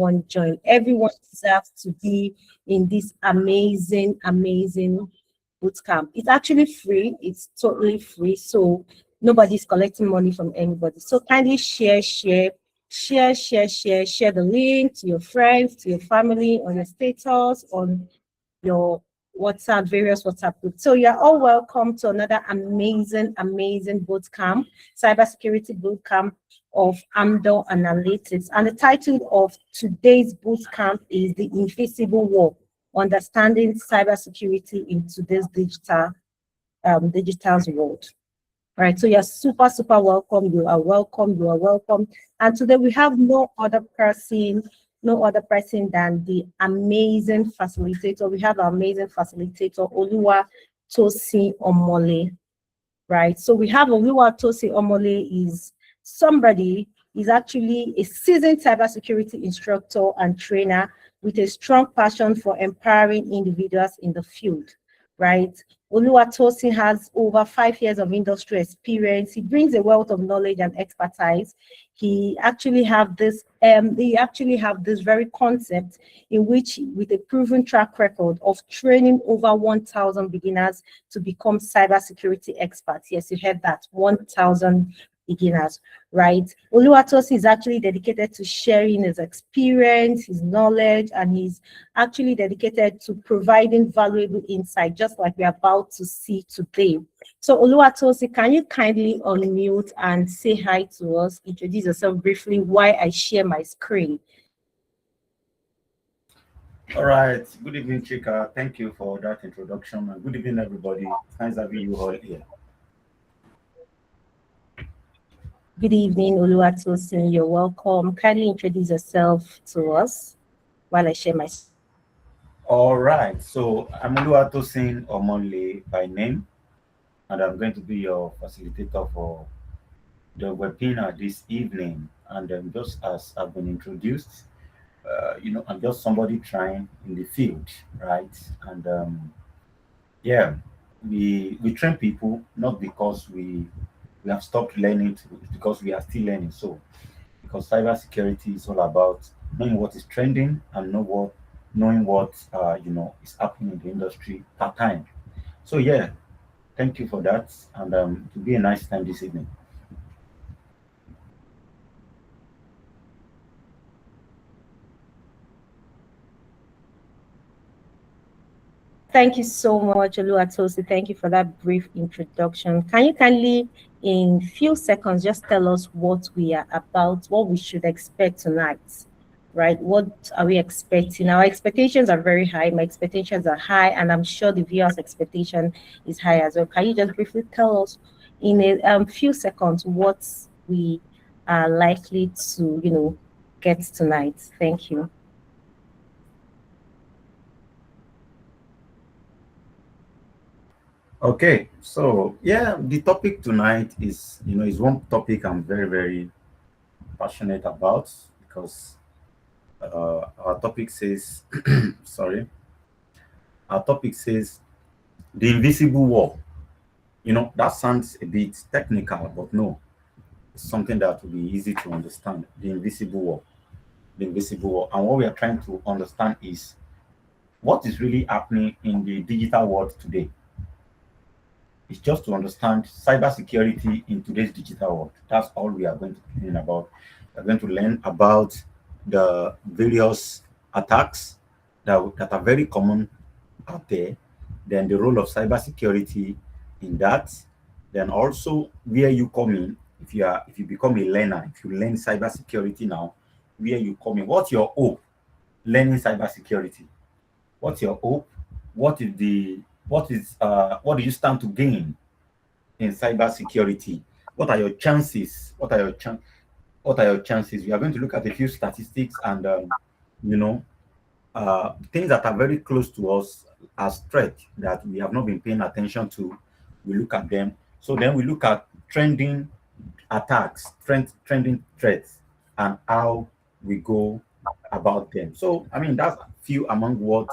everyone join. Everyone deserves to be in this amazing, amazing bootcamp. It's actually free. It's totally free. So nobody's collecting money from anybody. So kindly share the link to your friends, to your family, on your status, on your WhatsApp, various WhatsApp groups. So you're all welcome to another amazing, amazing bootcamp, cybersecurity bootcamp of Amdoranalytics. And the title of today's bootcamp is The Invisible War, Understanding Cybersecurity in Today's Digital world. All right, so you're super, super welcome. You are welcome. You are welcome. And today we have no other person than the amazing facilitator. We have our amazing facilitator, Oluwa Tosin Omole. Right. So we have Oluwa Tosin Omole is actually a seasoned cybersecurity instructor and trainer with a strong passion for empowering individuals in the field. Right. Oluwatosin has over 5 years of industry experience. He brings a wealth of knowledge and expertise. He actually have this very concept in which, with a proven track record of training over 1,000 beginners to become cybersecurity experts. Yes, you heard that, 1,000 beginners, right? Oluwatosin is actually dedicated to sharing his experience, his knowledge, and he's actually dedicated to providing valuable insight, just like we're about to see today. So Oluwatosin, can you kindly unmute and say hi to us, introduce yourself briefly while I share my screen? All right. Good evening, Chika. Thank you for that introduction. And good evening, everybody. Nice having you all here. Good evening, Oluwatosin. You're welcome. Kindly introduce yourself to us while I share my. All right. So I'm Oluwatosin Omole by name, and I'm going to be your facilitator for the webinar this evening. And just as I've been introduced, I'm just somebody trying in the field, right? And yeah, we train people not because we have stopped learning, because we are still learning. So because cybersecurity is all about knowing what is trending and knowing what is happening in the industry at time. So yeah, thank you for that, and it will be a nice time this evening. Thank you so much, Oluwatosin. Thank you for that brief introduction. Can you kindly, in few seconds, just tell us what we are about, what we should expect tonight, right? What are we expecting? Our expectations are very high. My expectations are high, and I'm sure the viewers' expectation is high as well. Can you just briefly tell us in a few seconds what we are likely to, get tonight? Thank you. Okay, so yeah, the topic tonight is one topic I'm very, very passionate about because our topic says, sorry, our topic says the invisible war. That sounds a bit technical, but no, it's something that will be easy to understand. The invisible war, the invisible war, and what we are trying to understand is what is really happening in the digital world today. It's just to understand cybersecurity in today's digital world. That's all we are going to learn about. We're going to learn about the various attacks that are very common out there, then the role of cybersecurity in that, then also where you come in. If you become a learner, if you learn cybersecurity now, where you come in, what's your hope learning cybersecurity? What's your hope? What do you stand to gain in cybersecurity? What are your chances? What are your chances? We are going to look at a few statistics and you know things that are very close to us as threat that we have not been paying attention to. We look at them. So then we look at trending attacks, trending threats, and how we go about them. So I mean that's few among what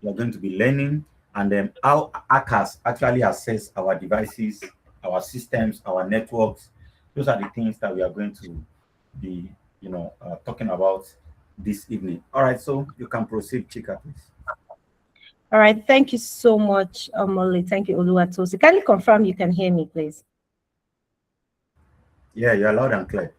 you're going to be learning, and then how hackers actually access our devices, our systems, our networks. Those are the things that we are going to be talking about this evening. All right, so you can proceed, Chika, please. All right, thank you so much, Omole. Thank you, Oluwatosi. Can you confirm you can hear me, please? Yeah, you're loud and clear.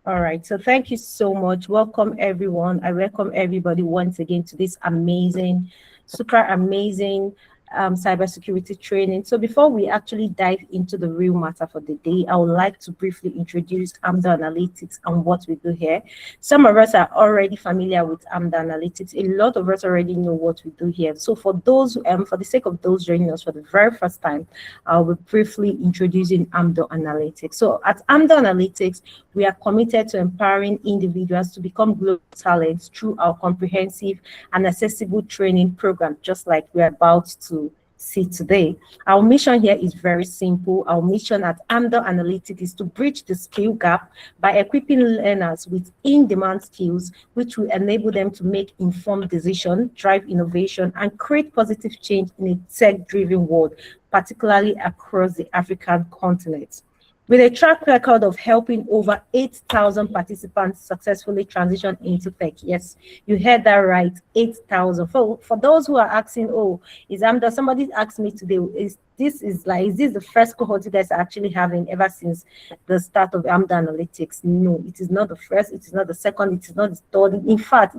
All right, so thank you so much. Welcome, everyone. I welcome everybody once again to this amazing, super amazing cybersecurity training. So before we actually dive into the real matter for the day, I would like to briefly introduce Amdoranalytics and what we do here. Some of us are already familiar with Amdoranalytics. A lot of us already know what we do here. So for those, for the sake of those joining us for the very first time, I'll be briefly introducing Amdoranalytics. So at Amdoranalytics, we are committed to empowering individuals to become global talents through our comprehensive and accessible training program, just like we're about to see today. Our mission here is very simple. Our mission at Amdoranalytics is to bridge the skill gap by equipping learners with in-demand skills, which will enable them to make informed decisions, drive innovation, and create positive change in a tech-driven world, particularly across the African continent. With a track record of helping over 8,000 participants successfully transition into tech. Yes, you heard that right, 8,000. For those who are asking, oh, does somebody asked me today, is this the first cohort you guys are actually having ever since the start of Amdoranalytics? No, it is not the first, it is not the second, it is not the third. In fact,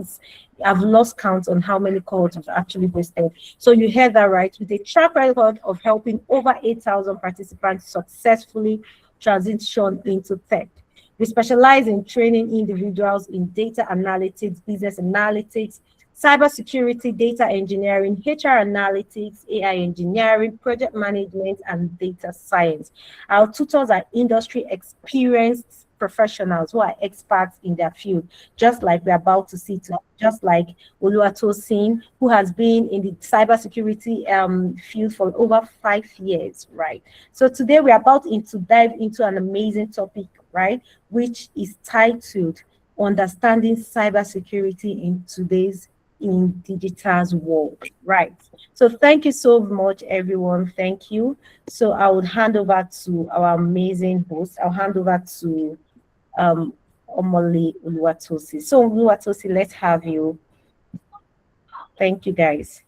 I've lost count on how many cohorts we've actually hosted. So you heard that right, with a track record of helping over 8,000 participants successfully transition into tech. We specialize in training individuals in data analytics, business analytics, cybersecurity, data engineering, HR analytics, AI engineering, project management, and data science. Our tutors are industry experienced professionals who are experts in their field, just like we're about to see, just like Oluwatosin, who has been in the cybersecurity field for over 5 years, right? So today we're about to dive into an amazing topic, right, which is titled Understanding Cybersecurity in Today's in Digital's World, right? So thank you so much, everyone. Thank you. So I would hand over to our amazing host. I'll hand over to Omole Oluwatosi. So Oluwatosi, let's have you. Thank you, guys.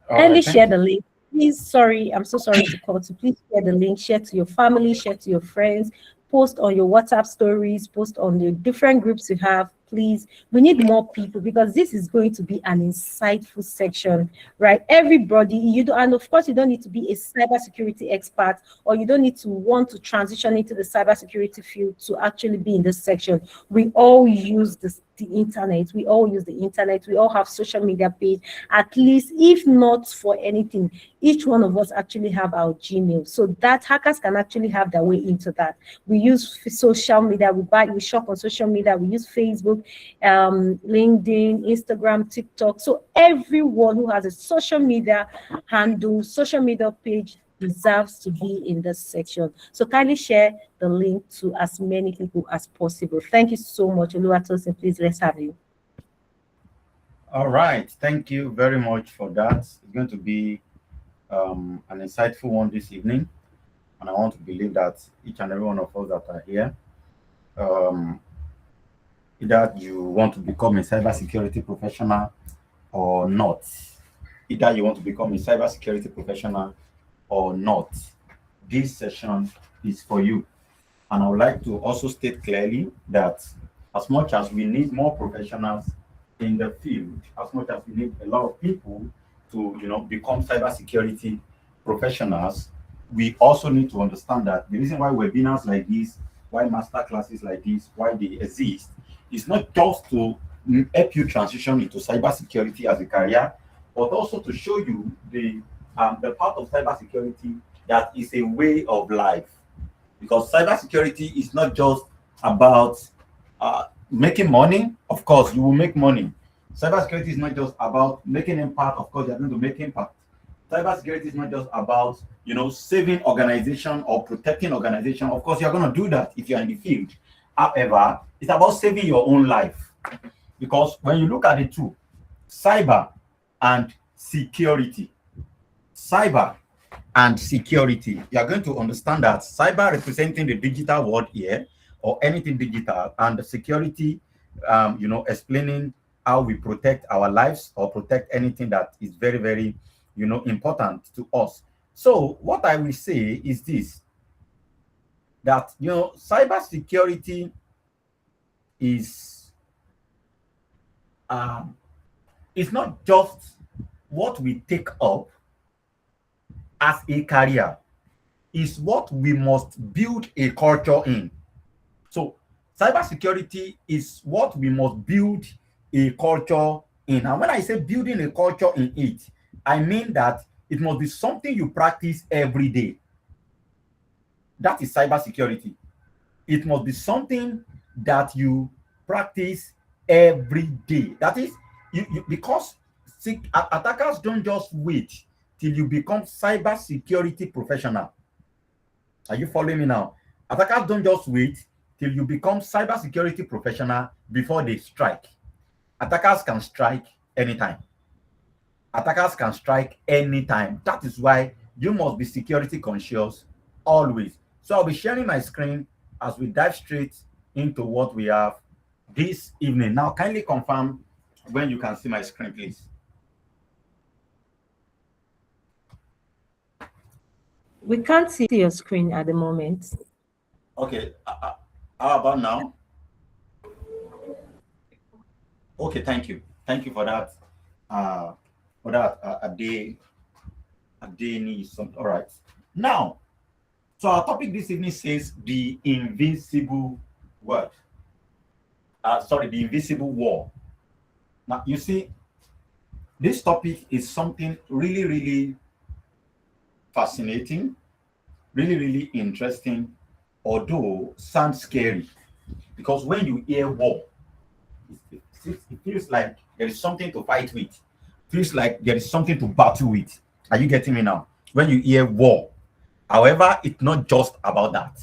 All Kindly right, thank share you. the link. Please, sorry, I'm so sorry to call to. Please share the link, share to your family, share to your friends, post on your WhatsApp stories, post on the different groups you have. Please, we need more people because this is going to be an insightful section, right? Everybody, and of course, you don't need to be a cybersecurity expert or you don't need to want to transition into the cybersecurity field to actually be in this section. We all use the internet. We all use the internet. We all have social media page. At least, if not for anything, each one of us actually have our Gmail. So that hackers can actually have their way into that. We use social media. We shop on social media. We use Facebook, LinkedIn, Instagram, TikTok. So everyone who has a social media handle, social media page deserves to be in this section. So kindly share the link to as many people as possible. Thank you so much. Oluwatosin, please, let's have you. All right, thank you very much for that. It's going to be an insightful one this evening, and I want to believe that each and every one of us that are here, either you want to become a cybersecurity professional or not, either you want to become a cybersecurity professional or not, this session is for you. And I would like to also state clearly that as much as we need more professionals in the field, as much as we need a lot of people to, become cybersecurity professionals, we also need to understand that the reason why webinars like this, why master classes like this, why they exist, is not just to help you transition into cybersecurity as a career, but also to show you the part of cybersecurity that is a way of life. Because cybersecurity is not just about making money. Of course, you will make money. Cybersecurity is not just about making impact. Of course, you're going to make impact. Cybersecurity is not just about saving organization or protecting organization. Of course, you're going to do that if you're in the field. However, it's about saving your own life. Because when you look at the two, cyber and security, cyber and security, you are going to understand that cyber representing the digital world here or anything digital, and the security explaining how we protect our lives or protect anything that is very, very, important to us. So what I will say is this, that, cybersecurity is, um, it's not just what we take up as a career, is what we must build a culture in. So cybersecurity is what we must build a culture in. And when I say building a culture in it, I mean that it must be something you practice every day. That is cybersecurity. It must be something that you practice every day. That is, because attackers don't just wait till you become cybersecurity professional. Are you following me now? Attackers don't just wait till you become cybersecurity professional before they strike. Attackers can strike anytime. Attackers can strike anytime. That is why you must be security conscious always. So I'll be sharing my screen as we dive straight into what we have this evening. Now, kindly confirm when you can see my screen, please. We can't see your screen at the moment. Okay. How about now? Okay, thank you. Thank you for that. A day needs something. All right. Now, so our topic this evening says the invisible word. The invisible war. Now, you see, this topic is something really, really fascinating, really, really interesting, although sounds scary. Because when you hear war, it feels like there is something to fight with. It feels like there is something to battle with. Are you getting me now? When you hear war. However, it's not just about that.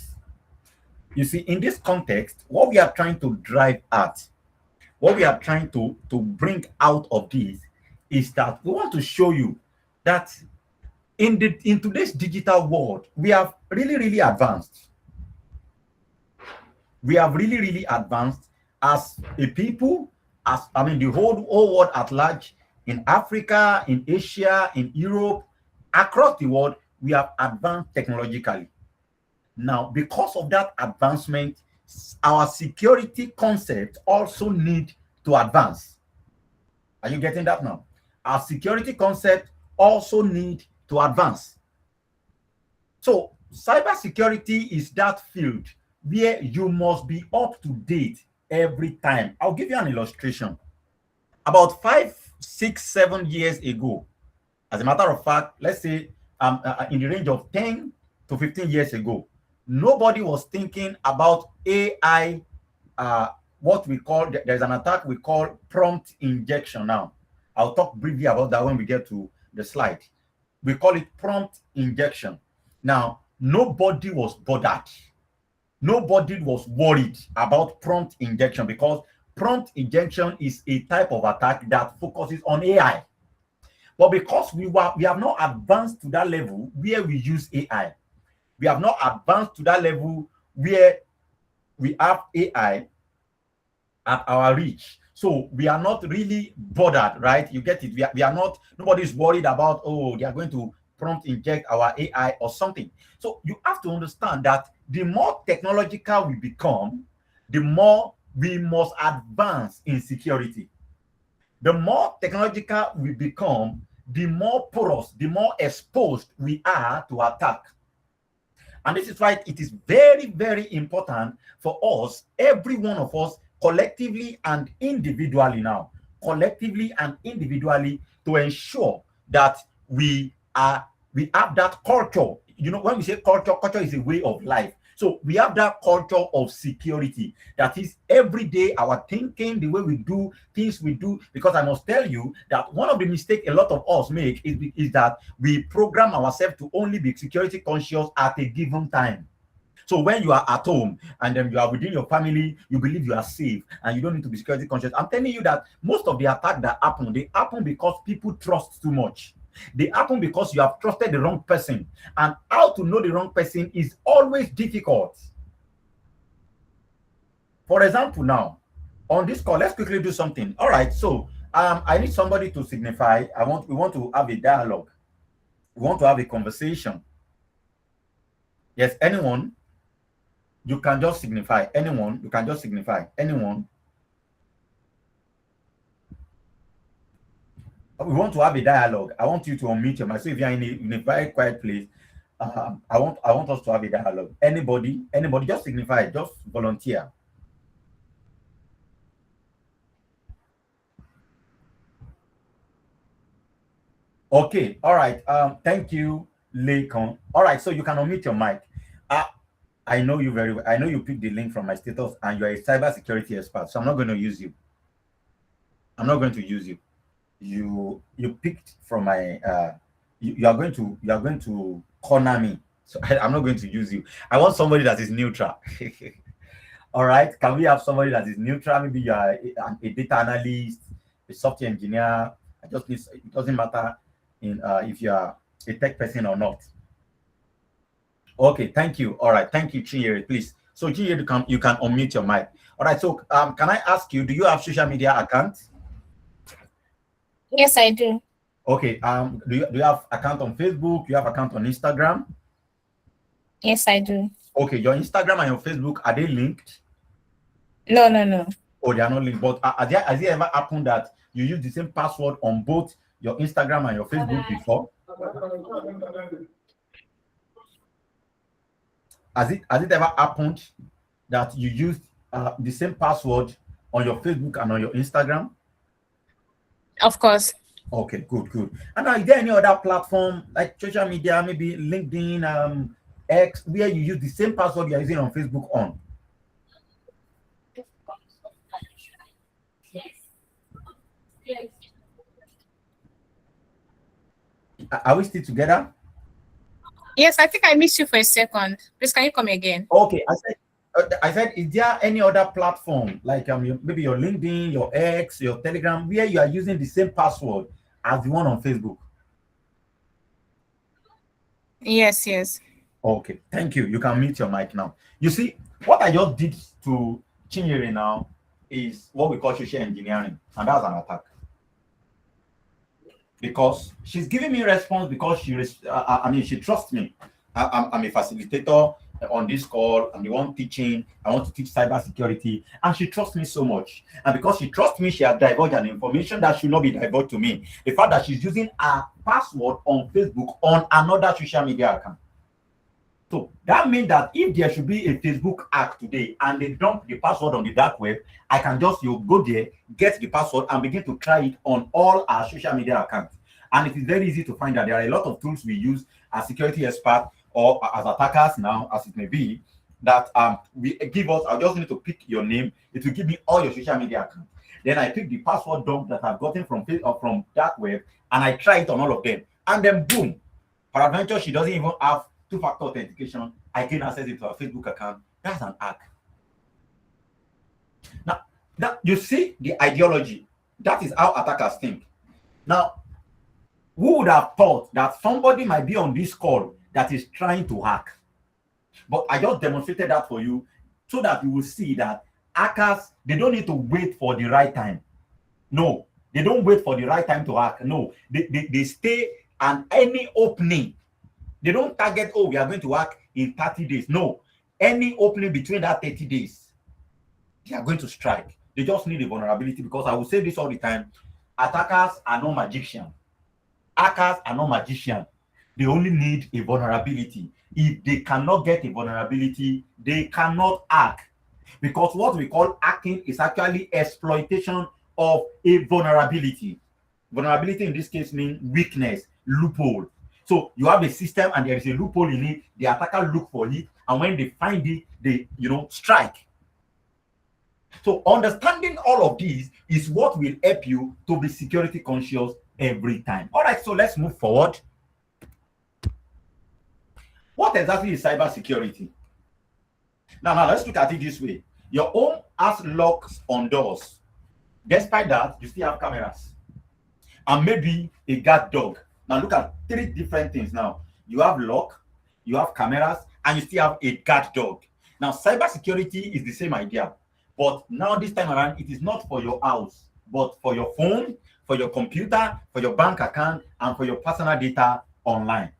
You see, in this context, what we are trying to drive at, what we are trying to bring out of this is that we want to show you that in today's digital world, we have really, really advanced. We have really, really advanced as a people, the whole world at large, in Africa, in Asia, in Europe, across the world, we have advanced technologically. Now, because of that advancement, our security concept also need to advance. Are you getting that now? Our security concept also need to advance. So, cybersecurity is that field where you must be up to date every time. I'll give you an illustration. About 5, 6, 7 years ago, as a matter of fact, let's say in the range of 10 to 15 years ago, nobody was thinking about AI, what we call, there's an attack we call prompt injection now. I'll talk briefly about that when we get to the slide. We call it prompt injection. Now, nobody was bothered. Nobody was worried about prompt injection because prompt injection is a type of attack that focuses on AI. But because we have not advanced to that level where we use AI, we have not advanced to that level where we have AI at our reach. So we are not really bothered, right? You get it? We are not, nobody is worried about, oh, they are going to prompt inject our AI or something. So you have to understand that the more technological we become, the more we must advance in security. The more technological we become, the more porous, the more exposed we are to attack. And this is why it is very, very important for us, every one of us, collectively and individually now, to ensure that we have that culture. You know, when we say culture, culture is a way of life. So we have that culture of security. That is every day our thinking, the way we do things we do. Because I must tell you that one of the mistakes a lot of us make is that we program ourselves to only be security conscious at a given time. So when you are at home and then you are within your family, you believe you are safe and you don't need to be security conscious. I'm telling you that most of the attacks that happen, they happen because people trust too much. They happen because you have trusted the wrong person. And how to know the wrong person is always difficult. For example, now, on this call, let's quickly do something. All right. So I need somebody to signify. We want to have a dialogue. We want to have a conversation. Yes, anyone. You can just signify. Anyone. You can just signify. Anyone. We want to have a dialogue. I want you to unmute your mic. So if you're in a very quiet place, I want us to have a dialogue. Anybody, just signify. Just volunteer. Okay, all right. Thank you, Lakon. All right, so you can unmute your mic. I know you very well. I know you picked the link from my status, and you're a cybersecurity expert. So I'm not going to use you. I'm not going to use you. You picked from my. You are going to corner me. So I'm not going to use you. I want somebody that is neutral. All right. Can we have somebody that is neutral? Maybe you are a data analyst, a software engineer. It doesn't matter if you are a tech person or not. Okay, thank you. All right, thank you, Chinyere, please. So Chinyere, you can unmute your mic. All right, so can I ask you, do you have social media account? Yes, I do. Okay, do you have account on Facebook? Do you have account on Instagram? Yes, I do. Okay, your Instagram and your Facebook, are they linked? No. Oh, they are not linked. But has it ever happened that you use the same password on both your Instagram and your Facebook before? Has it ever happened that you used the same password on your Facebook and on your Instagram? Of course. Okay, good. And now, is there any other platform like social media, maybe LinkedIn, X, where you use the same password you're using on Facebook on? Are we still together? Yes, I think I missed you for a second. Please, can you come again? Okay, I said, is there any other platform like maybe your LinkedIn, your X, your Telegram, where you are using the same password as the one on Facebook? Yes. Okay, thank you. You can mute your mic now. You see, what I just did to Chinyere now is what we call social engineering, and that's an attack. Because she's giving me response because she trusts me. I'm a facilitator on this call. I'm the one teaching. I want to teach cybersecurity, and she trusts me so much. And because she trusts me, she has divulged an information that should not be divulged to me. The fact that she's using a password on Facebook on another social media account. So that means that if there should be a Facebook hack today and they dump the password on the dark web, I can just go there, get the password, and begin to try it on all our social media accounts. And it is very easy to find that there are a lot of tools we use as security experts or as attackers now, as it may be, that we give us. I just need to pick your name. It will give me all your social media accounts. Then I pick the password dump that I've gotten from dark web, and I try it on all of them. And then boom, peradventure, she doesn't even have two-factor authentication. I gain access into her Facebook account. That's an hack. Now you see the ideology. That is how attackers think. Now, who would have thought that somebody might be on this call that is trying to hack? But I just demonstrated that for you so that you will see that hackers, they don't need to wait for the right time. No, they don't wait for the right time to hack. No, they stay and any opening. They don't target, we are going to hack in 30 days. No, any opening between that 30 days, they are going to strike. They just need a vulnerability, because I will say this all the time. Attackers are not magicians. Hackers are not magicians. They only need a vulnerability. If they cannot get a vulnerability, they cannot hack. Because what we call hacking is actually exploitation of a vulnerability. Vulnerability in this case means weakness, loophole. So you have a system and there is a loophole in it. The attacker look for it, and when they find it, they strike. So understanding all of these is what will help you to be security conscious every time. All right, so let's move forward. What exactly is cybersecurity? Now let's look at it this way. Your home has locks on doors. Despite that, you still have cameras and maybe a guard dog. Now look at three different things. Now you have lock, you have cameras, and you still have a guard dog. Now cybersecurity is the same idea, But now this time around, it is not for your house, but for your phone, for your computer, for your bank account, and for your personal data online.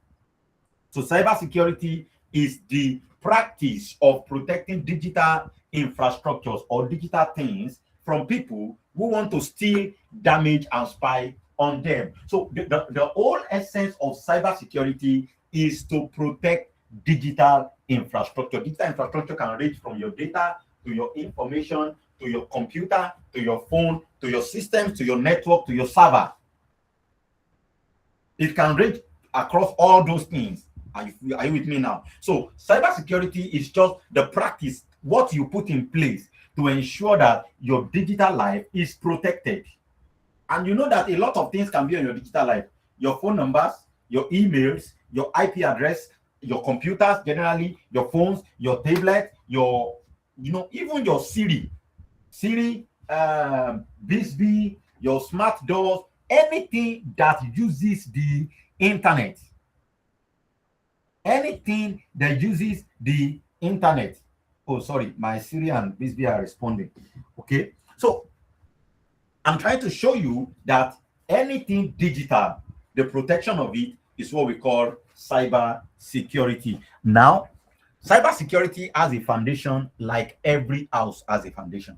So cybersecurity is the practice of protecting digital infrastructures or digital things from people who want to steal, damage, and spy on them. So the whole essence of cybersecurity is to protect digital infrastructure. Digital infrastructure can range from your data to your information, to your computer, to your phone, to your systems, to your network, to your server. It can range across all those things. Are you with me now? So cybersecurity is just the practice, what you put in place to ensure that your digital life is protected. And you know that a lot of things can be on your digital life. Your phone numbers, your emails, your IP address, your computers generally, your phones, your tablet, your, even your Siri, Bixby, your smart doors, anything that uses the internet. Anything that uses the internet. Oh, sorry, my Siri and Bixby are responding. Okay, so I'm trying to show you that anything digital, the protection of it is what we call cyber security. Now, cyber security has a foundation like every house has a foundation.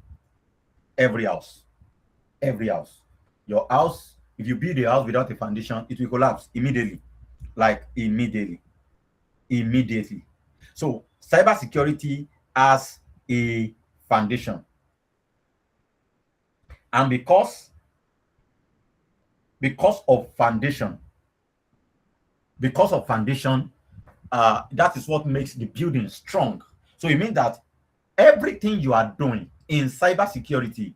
Every house. Your house, if you build a house without a foundation, it will collapse immediately. Like immediately. So cybersecurity has a foundation. And because of foundation, that is what makes the building strong. So it means that everything you are doing in cybersecurity,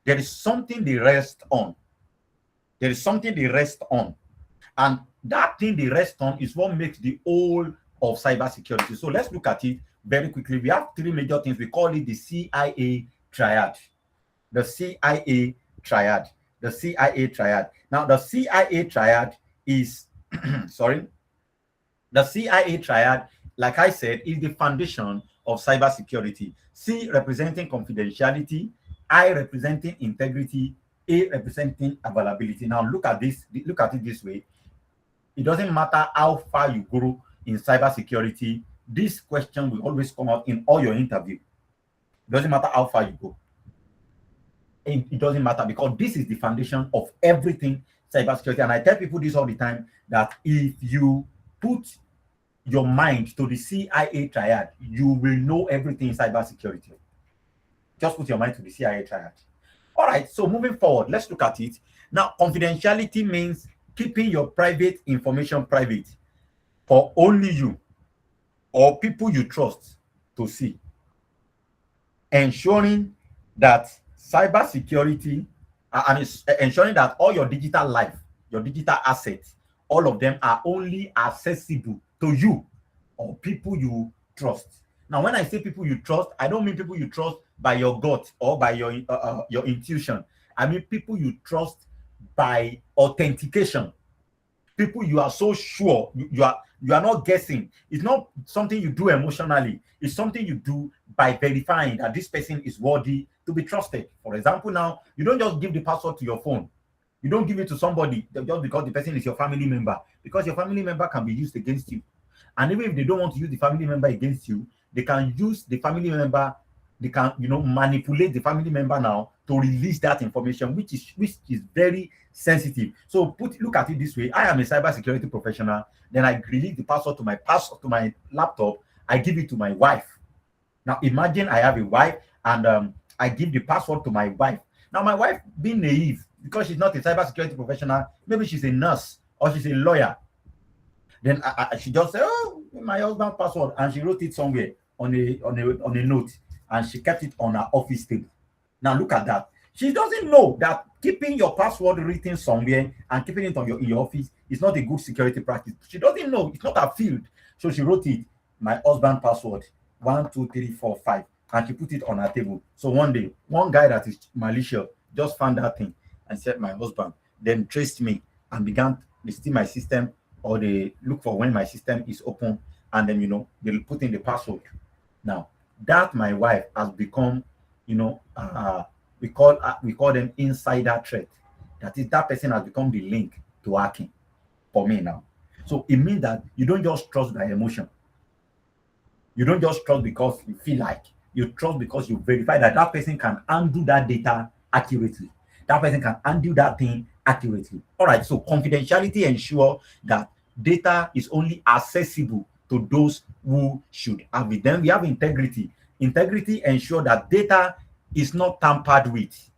there is something they rest on. And that thing they rest on is what makes the whole of cybersecurity. So let's look at it very quickly. We have three major things. We call it the CIA triad. The CIA triad. Now, the CIA triad is, the CIA triad, like I said, is the foundation of cybersecurity. C representing confidentiality, I representing integrity, A representing availability. Now, look at it this way. It doesn't matter how far you grow in cybersecurity, this question will always come out in all your interview. It doesn't matter how far you go. It doesn't matter, because this is the foundation of everything cybersecurity. And I tell people this all the time, that if you put your mind to the CIA triad, you will know everything in cybersecurity. Just put your mind to the CIA triad. All right, so moving forward, let's look at it. Now, confidentiality means keeping your private information private for only you or people you trust to see. Ensuring that cybersecurity and it's ensuring that all your digital life, your digital assets, all of them are only accessible to you or people you trust. Now, when I say people you trust, I don't mean people you trust by your gut or by your intuition. I mean people you trust by authentication. People you are so sure, you are not guessing. It's not something you do emotionally. It's something you do by verifying that this person is worthy to be trusted. For example, now, you don't just give the password to your phone. You don't give it to somebody just because the person is your family member, because your family member can be used against you. And even if they don't want to use the family member against you, they can use the family member, they can, manipulate the family member now to release that information, which is very sensitive. So look at it this way. I am a cybersecurity professional. Then I release the password to my laptop. I give it to my wife. Now imagine I have a wife and I give the password to my wife. Now my wife, being naive, because she's not a cybersecurity professional, maybe she's a nurse or she's a lawyer. Then she just said, "Oh, my husband's password," and she wrote it somewhere on a note, and she kept it on her office table. Now look at that. She doesn't know that keeping your password written somewhere and keeping it in your office is not a good security practice. She doesn't know. It's not her field. So she wrote it, my husband password, 1, 2, 3, 4, 5, and she put it on her table. So one day, one guy that is malicious just found that thing and said, "My husband," then traced me and began to steal my system, or they look for when my system is open, and then they'll put in the password. Now that my wife has become we call them insider threat. That is, that person has become the link to hacking for me now. So it means that you don't just trust by emotion. You don't just trust because you feel like. You trust because you verify that that person can undo that data accurately. That person can undo that thing accurately. All right. So confidentiality ensure that data is only accessible to those who should have it. Then we have integrity. Integrity ensure that data is not tampered with.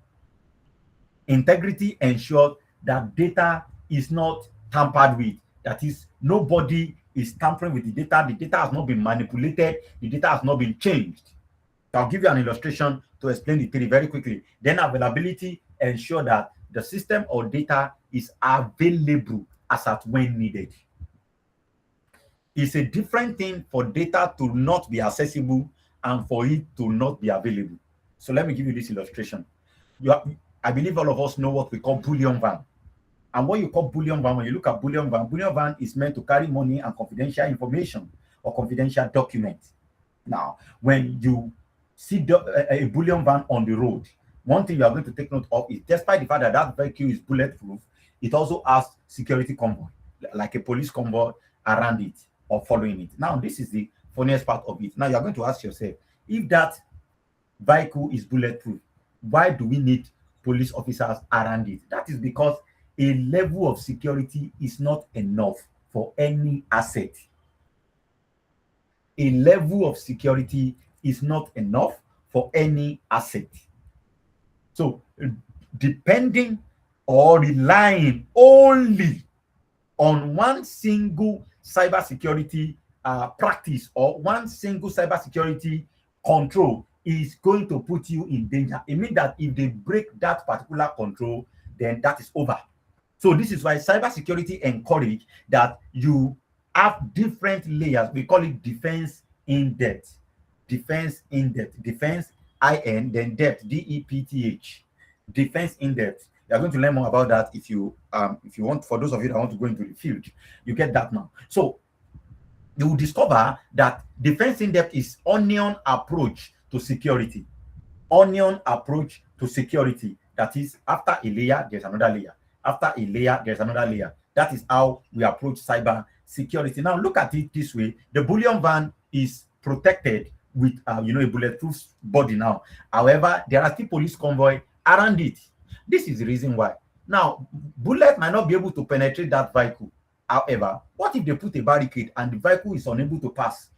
Integrity ensures that data is not tampered with. That is, nobody is tampering with the data. The data has not been manipulated. The data has not been changed. I'll give you an illustration to explain the theory very quickly. Then availability ensure that the system or data is available as at when needed. It's a different thing for data to not be accessible and for it to not be available. So let me give you this illustration. I believe all of us know what we call bullion van. And what you call bullion van, when you look at bullion van is meant to carry money and confidential information or confidential documents. Now, when you see a bullion van on the road, one thing you are going to take note of is, despite the fact that that vehicle is bulletproof, it also has security convoy, like a police convoy around it or following it. Now, this is the funniest part of it. Now, you are going to ask yourself, if that vehicle is bulletproof, why do we need police officers around it? That is because a level of security is not enough for any asset. A level of security is not enough for any asset. So, depending or relying only on one single cybersecurity practice or one single cybersecurity control is going to put you in danger. It means that if they break that particular control, then that is over. So this is why cybersecurity encourage that you have different layers. We call it defense in depth. Defense in depth. Defense IN, then depth, DEPTH. Defense in depth. You are going to learn more about that if you want. For those of you that want to go into the field, you get that now. So you will discover that defense in depth is onion approach to security. Onion approach to security. That is, after a layer, there's another layer. After a layer, there's another layer. That is how we approach cyber security. Now, look at it this way. The bullion van is protected with, a bulletproof body now. However, there are still police convoy around it. This is the reason why. Now, bullet might not be able to penetrate that vehicle. However, what if they put a barricade and the vehicle is unable to pass?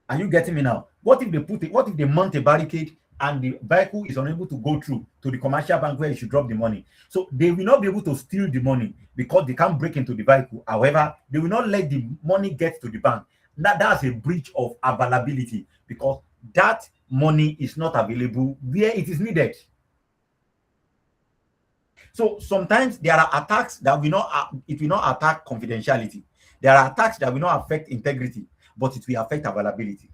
Are you getting me now? What if they mount a barricade and the vehicle is unable to go through to the commercial bank where you should drop the money? So they will not be able to steal the money because they can't break into the vehicle. However, they will not let the money get to the bank. That's a breach of availability because that money is not available where it is needed. So sometimes there are attacks that will not attack confidentiality. There are attacks that will not affect integrity, but it will affect availability.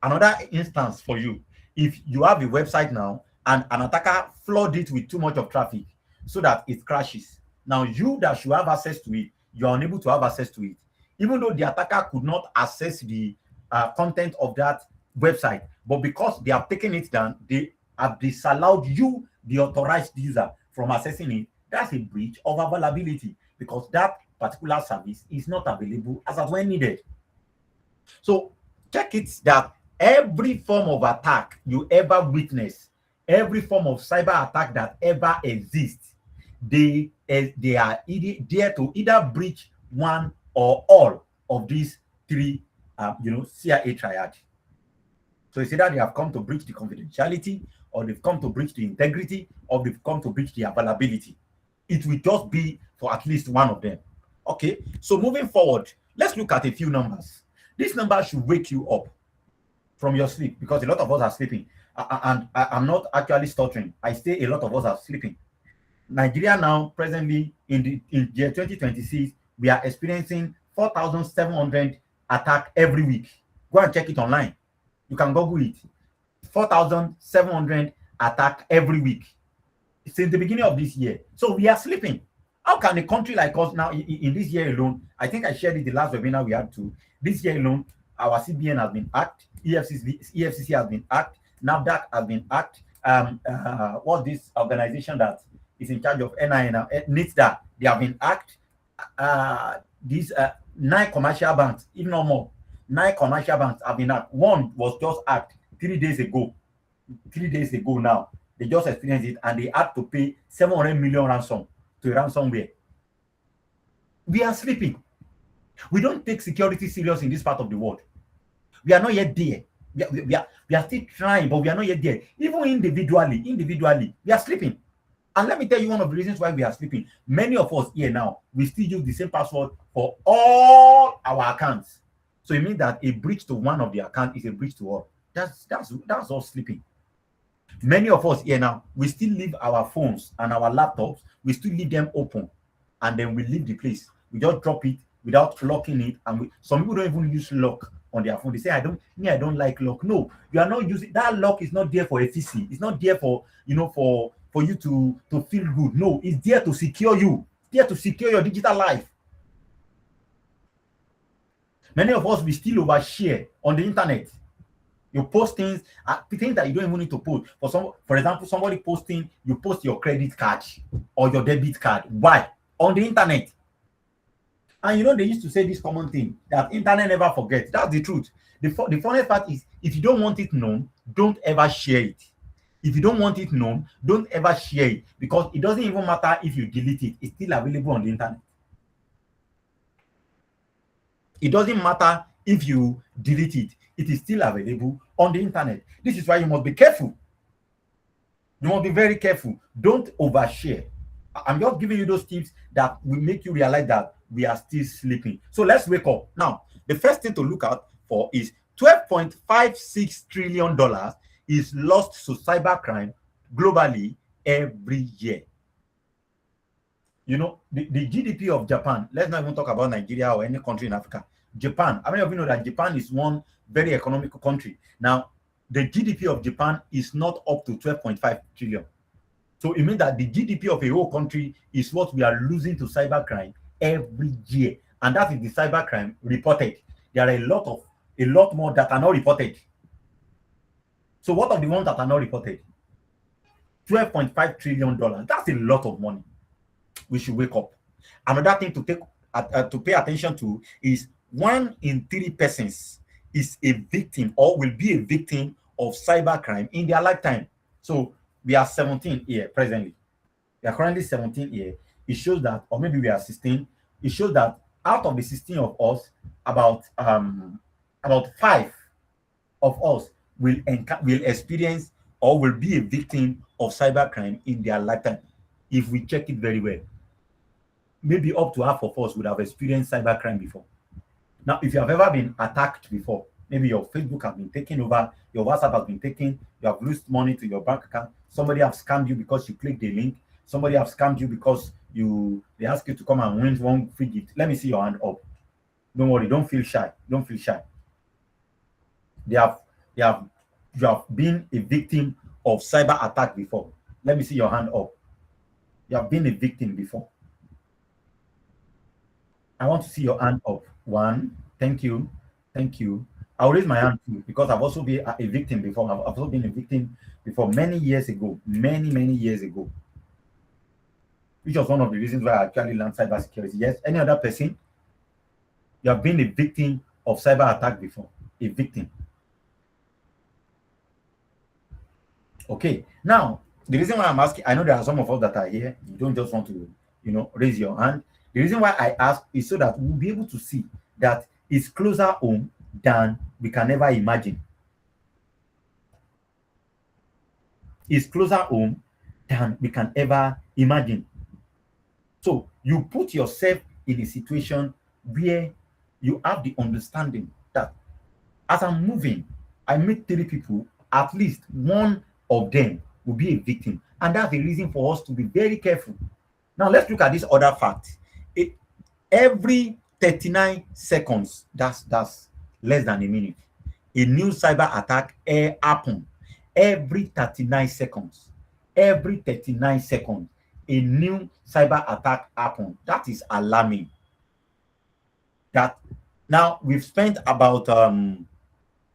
Another instance for you, if you have a website now and an attacker flood it with too much of traffic so that it crashes. Now you that should have access to it, you are unable to have access to it. Even though the attacker could not access the content of that website, but because they have taken it down, they have disallowed you, the authorized user, from accessing it. That's a breach of availability because that particular service is not available as of when needed. So check it that every form of attack you ever witness, every form of cyber attack that ever exists, they are there to either breach one or all of these three, CIA triad. So it's either they have come to breach the confidentiality, or they've come to breach the integrity, or they've come to breach the availability. It will just be for at least one of them. Okay, so moving forward, let's look at a few numbers. This number should wake you up from your sleep because a lot of us are sleeping. And I'm not actually stuttering. I say a lot of us are sleeping. Nigeria now, presently, in the year 2026, we are experiencing 4,700 attacks every week. Go and check it online. You can Google it. 4,700 attacks every week since the beginning of this year. So we are sleeping. How can a country like us now, in this year alone, I think I shared it the last webinar we had to, this year alone, our CBN has been hacked, EFCC has been hacked, NAFDAC has been hacked. What's this organization that is in charge of NIN, NITDA, they have been hacked. These 9 commercial banks, if not more, 9 commercial banks have been hacked. One was just hacked 3 days ago. 3 days ago now. They just experienced it and they had to pay 700 million ransom to ransomware. We are sleeping. We don't take security serious in this part of the world. We are not yet there. We are still trying, but we are not yet there. Even individually, we are sleeping. And let me tell you one of the reasons why we are sleeping. Many of us here now, we still use the same password for all our accounts. So it means that a breach to one of the accounts is a breach to all. That's us sleeping. Many of us here now, we still leave our phones and our laptops, we still leave them open, and then we leave the place. We just drop it without locking it, and some people don't even use lock on their phone. They say, I don't like lock. No, you are not using that. Lock is not there for efficacy. It's not there for for you to feel good. No, it's there to secure you, there to secure your digital life. Many of us, we still overshare on the internet. You post things that you don't even need to post. For example, somebody posting, you post your credit card or your debit card. Why? On the internet. And they used to say this common thing that internet never forgets. That's the truth. The funniest part is, if you don't want it known, don't ever share it. If you don't want it known, don't ever share it, because it doesn't even matter if you delete it. It's still available on the internet. It doesn't matter if you delete it. It is still available on the internet. This is why you must be careful. You must be very careful. Don't overshare. I'm just giving you those tips that will make you realize that we are still sleeping. So let's wake up. Now, the first thing to look out for is $12.56 trillion is lost to cybercrime globally every year. The GDP of Japan, let's not even talk about Nigeria or any country in Africa. Japan, how many of you know that Japan is one very economical country? Now, the GDP of Japan is not up to 12.5 trillion. So it means that the GDP of a whole country is what we are losing to cybercrime every year. And that is the cybercrime reported. There are a lot more that are not reported. So what are the ones that are not reported? $12.5 trillion. That's a lot of money. We should wake up. Another thing to pay attention to is 1 in 3 persons is a victim or will be a victim of cybercrime in their lifetime. So we are 17 here presently. We are currently 17 here. It shows that, or maybe we are 16. It shows that out of the 16 of us, about 5 of us will experience or will be a victim of cybercrime in their lifetime. If we check it very well, maybe up to half of us would have experienced cybercrime before. Now, if you have ever been attacked before, maybe your Facebook has been taken over, your WhatsApp has been taken, you have lost money to your bank account, somebody has scammed you because you clicked the link, somebody has scammed you because they ask you to come and win one free gift. Let me see your hand up. Don't worry, don't feel shy. Don't feel shy. You have been a victim of cyber attack before. Let me see your hand up. You have been a victim before. I want to see your hand up. 1. Thank you. Thank you. I'll raise my hand too, because I've also been a victim before. I've also been a victim before many years ago. Many years ago. Which was one of the reasons why I actually learned cybersecurity. Yes, any other person? You have been a victim of cyber attack before. A victim. Okay. Now, the reason why I'm asking, I know there are some of us that are here. You don't just want to, raise your hand. The reason why I ask is so that we'll be able to see that it's closer home than we can ever imagine. It's closer home than we can ever imagine. So you put yourself in a situation where you have the understanding that as I'm moving, I meet 3 people, at least one of them will be a victim. And that's the reason for us to be very careful. Now let's look at this other fact. Every 39 seconds, that's less than a minute, a new cyber attack happens. Every 39 seconds. Every 39 seconds, a new cyber attack happens. That is alarming. That Now we've spent about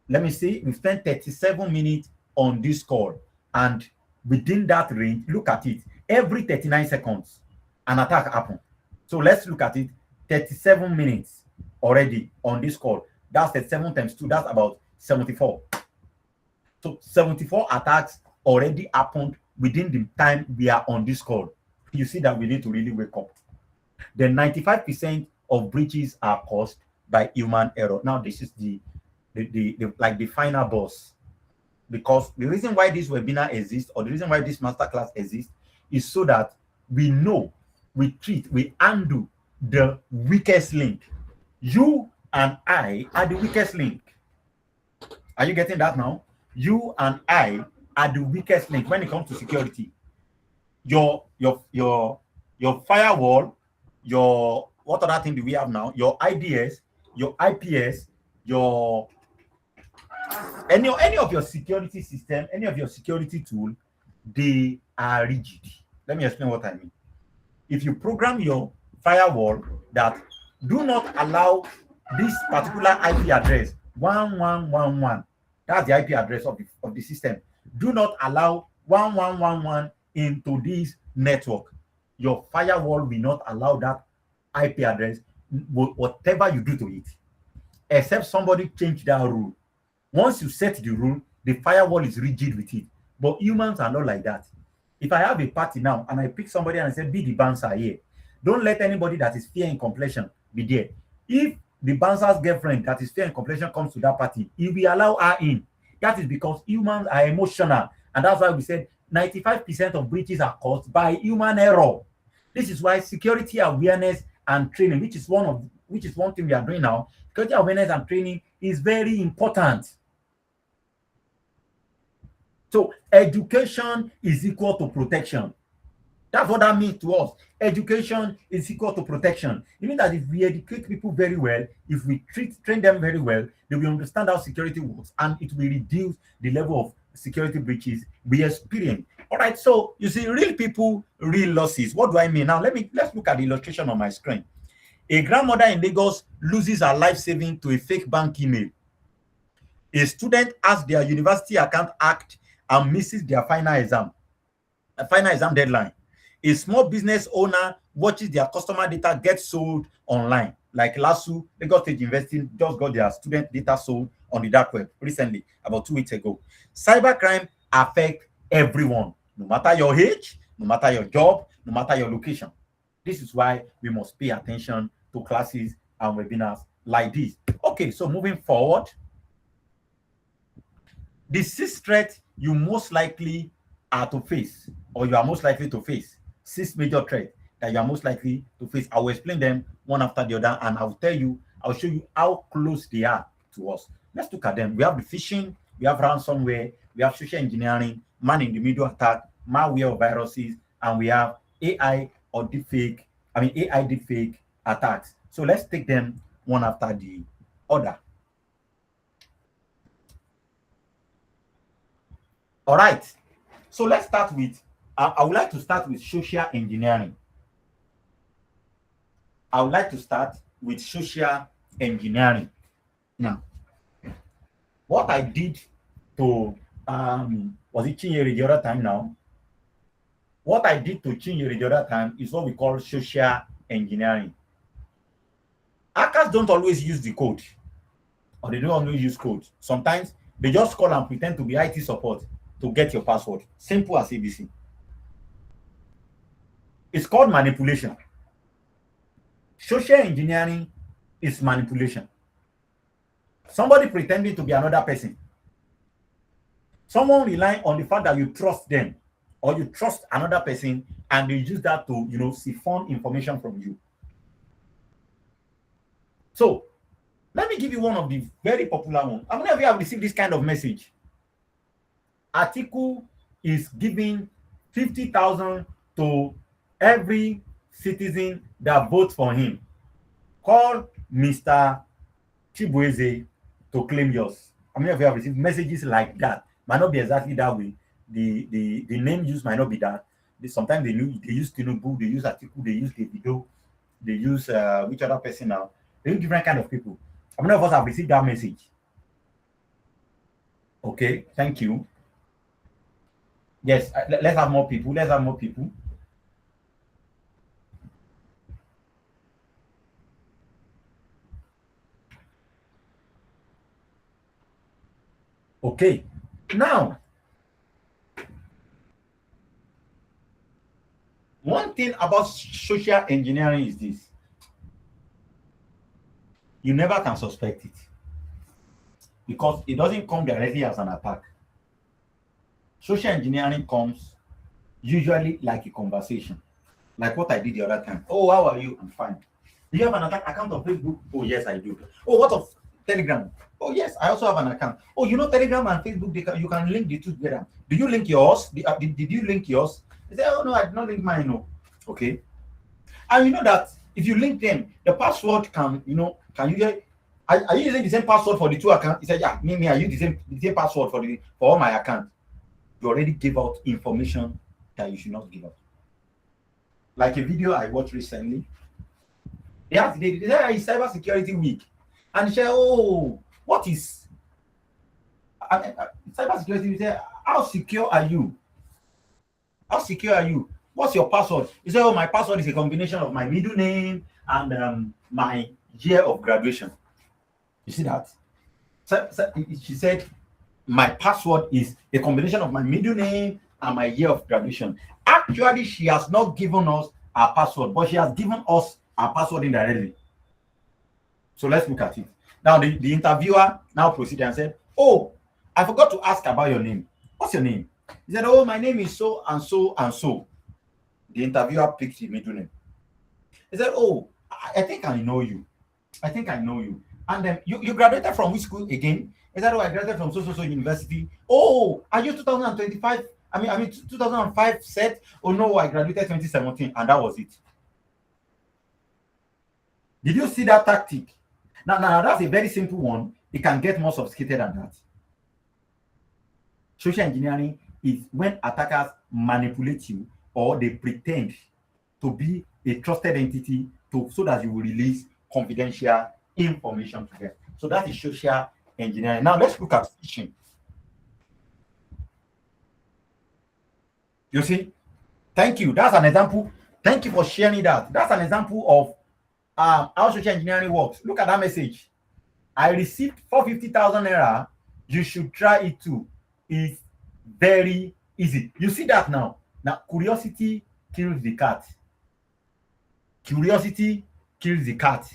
let me see, we've spent 37 minutes on this call, and within that range, look at it. Every 39 seconds, an attack happened. So let's look at it. 37 minutes already on this call. That's 37 times 2. That's about 74. So 74 attacks already happened within the time we are on this call. You see that we need to really wake up. The 95% of breaches are caused by human error. Now, this is the like the final boss. Because the reason why this webinar exists, or the reason why this masterclass exists, is so that we know, we undo the weakest link. You and I are the weakest link. Are you getting that now? You and I are the weakest link when it comes to security. Your firewall, your what other thing do we have now? Your IDS, your IPS, your any of your security system, any of your security tool, they are rigid. Let me explain what I mean. If you program your firewall that do not allow this particular IP address 1111, that's the IP address of the system. Do not allow 1111 into this network. Your firewall will not allow that IP address, whatever you do to it, except somebody change that rule. Once you set the rule, the firewall is rigid with it. But humans are not like that. If I have a party now and I pick somebody and I say, be the bouncer here, don't let anybody that is fair in complexion be there. If the bouncer's girlfriend that is fair in complexion comes to that party, if we allow her in, that is because humans are emotional. And that's why we said 95% of breaches are caused by human error. This is why security awareness and training, which is one thing we are doing now, security awareness and training is very important. So education is equal to protection. That's what that means to us. Education is equal to protection. It means that if we educate people very well, if we train them very well, they will understand how security works, and it will reduce the level of security breaches we experience. All right, so you see, real people, real losses. What do I mean? Now let's look at the illustration on my screen. A grandmother in Lagos loses her life saving to a fake bank email. A student has their university account hacked and misses their final exam deadline. A small business owner watches their customer data get sold online. Like LASU, Lagos State University just got their student data sold on the dark web recently, about 2 weeks ago. Cybercrime affect everyone, no matter your age, no matter your job, no matter your location. This is why we must pay attention to classes and webinars like this. Okay, so moving forward, the 6 threats you most likely are to face, or you are most likely to face, 6 major threats that you are most likely to face. I will explain them one after the other, and I'll show you how close they are to us. Let's look at them. We have the phishing, we have ransomware, we have social engineering, man-in-the-middle attack, malware or viruses, and we have AI deepfake attacks. So let's take them one after the other. All right. So let's start with, I would like to start with social engineering. Now, what I did to, was it Chinyere the other time now? What I did to Chinyere the other time is what we call social engineering. Hackers don't always use the code, or they don't always use code. Sometimes they just call and pretend to be IT support to get your password. Simple as ABC. It's called manipulation. Social engineering is manipulation. Somebody pretending to be another person. Someone relying on the fact that you trust them, or you trust another person, and they use that to, siphon information from you. So let me give you one of the very popular ones. How many of you have received this kind of message? Atiku is giving 50,000 to every citizen that votes for him. Call Mr. Chibueze to claim yours. How many of you have received messages like that? Might not be exactly that way. The name used might not be that. Sometimes they use Tinubu, they use Atiku, they use Davido, they use which other person now? They use different kind of people. How many of us have received that message? Okay, thank you. Yes, let's have more people. Let's have more people. Okay, now, one thing about social engineering is this: you never can suspect it because it doesn't come directly as an attack. Social engineering comes usually like a conversation, like what I did the other time. Oh, how are you? I'm fine. Do you have an account on Facebook? Oh, yes, I do. Oh, what of Telegram? Oh, yes, I also have an account. Oh, you know, Telegram and Facebook, you can link the two together. Do you link yours? Did you link yours? They say, oh, no, I did not link mine. No. Okay. And you know that if you link them, the password can usually, are you using the same password for the two accounts? He said, yeah, me, I use the same password for all my accounts. You already gave out information that you should not give out. Like a video I watched recently. They said it's cybersecurity week. And they said, oh, what is cybersecurity? They said, how secure are you? How secure are you? What's your password? He said, oh, my password is a combination of my middle name and my year of graduation. You see that? So she said, my password is a combination of my middle name and my year of graduation. Actually, she has not given us our password, but she has given us our password indirectly. So let's look at it. Now, the interviewer now proceeded and said, oh, I forgot to ask about your name. What's your name? He said, oh, my name is so and so and so. The interviewer picked the middle name. He said, oh, I think I know you. I think I know you. And then you graduated from which school again? He said, oh, I graduated from so university. Oh, are you 2025? I mean 2005 set? Oh no, I graduated 2017, and that was it. Did you see that tactic? Now that's a very simple one. It can get more sophisticated than that. Social engineering is when attackers manipulate you or they pretend to be a trusted entity so that you will release confidential information to them. So that is social engineering. Now let's look at phishing. You see? Thank you. That's an example. Thank you for sharing that. That's an example of how social engineering works. Look at that message. I received 450,000 naira. You should try it too. It's very easy. You see that now? Now, curiosity kills the cat. Curiosity kills the cat.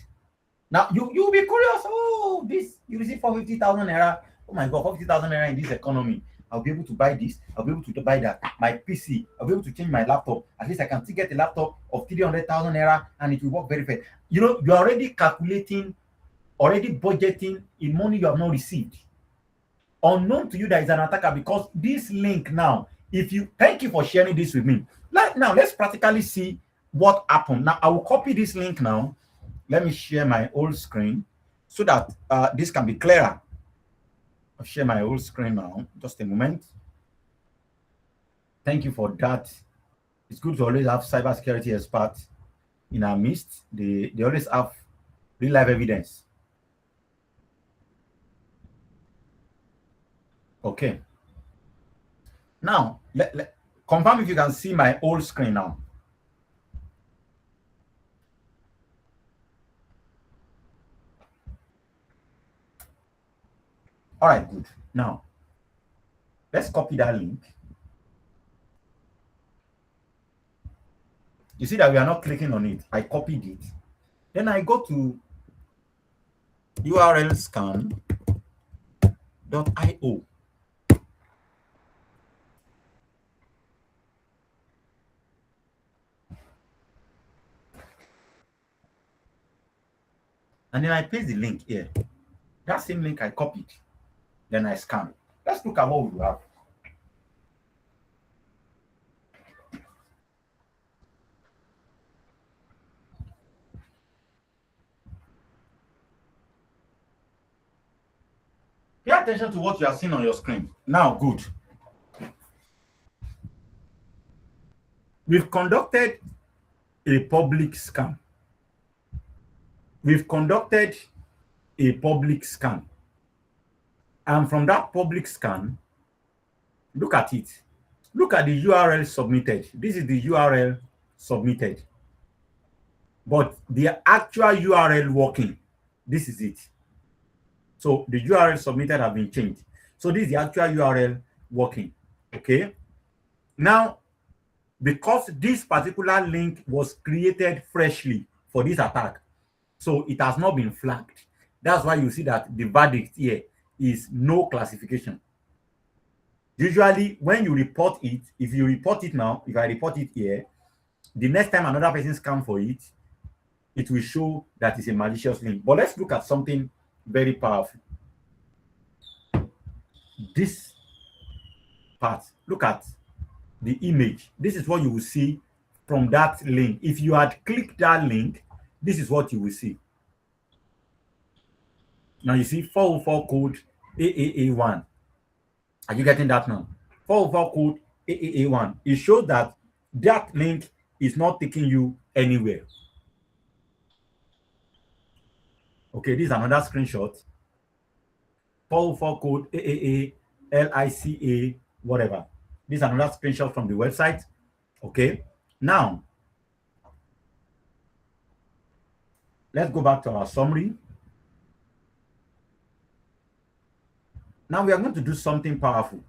Now, you'll be curious. Oh, you receive 450,000 naira. Oh my God, 450,000 naira in this economy. I'll be able to buy this. I'll be able to buy that. My PC. I'll be able to change my laptop. At least I can still get a laptop of 300,000 naira and it will work very fast. You know, you're already calculating, already budgeting in money you have not received. Unknown to you, there is an attacker because this link now, thank you for sharing this with me. Now, let's practically see what happened. Now, I will copy this link now. Let me share my old screen so that this can be clearer. I'll share my old screen now. Just a moment. Thank you for that. It's good to always have cybersecurity experts in our midst. They always have real life evidence. Okay. Now, confirm if you can see my old screen now. All right, good. Now, let's copy that link. You see that we are not clicking on it. I copied it. Then I go to URL scan.io. And then I paste the link here. That same link I copied. Then I scan. Let's look at what we have. Pay attention to what you are seeing on your screen. Now, good. We've conducted a public scan. We've conducted a public scan. And from that public scan, look at it. Look at the URL submitted. This is the URL submitted. But the actual URL working, this is it. So the URL submitted have been changed. So this is the actual URL working. Okay. Now, because this particular link was created freshly for this attack, so it has not been flagged. That's why you see that the verdict here is no classification. Usually, when you report it, if you report it now, if I report it here, the next time another person scans for it, it will show that it's a malicious link. But let's look at something very powerful. This part, look at the image. This is what you will see from that link. If you had clicked that link, this is what you will see. Now you see 404 code AAA1. Are you getting that now? 404 code AAA1. It shows that that link is not taking you anywhere. Okay, this is another screenshot. 404 code AAA LICA whatever. This is another screenshot from the website. Okay, now let's go back to our summary. Now we are going to do something powerful.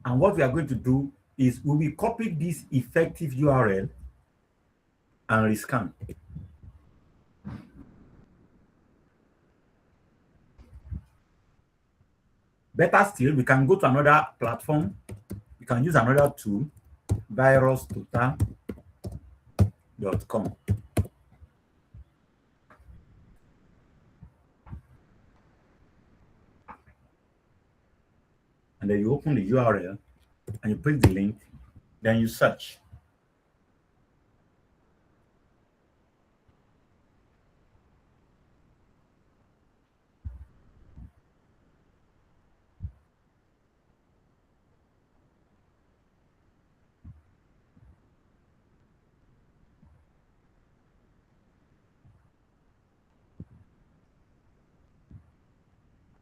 And what we are going to do is we will copy this effective URL and rescan. Better still, we can go to another platform. We can use another tool, virustotal.com. And then you open the URL and you press the link, then you search.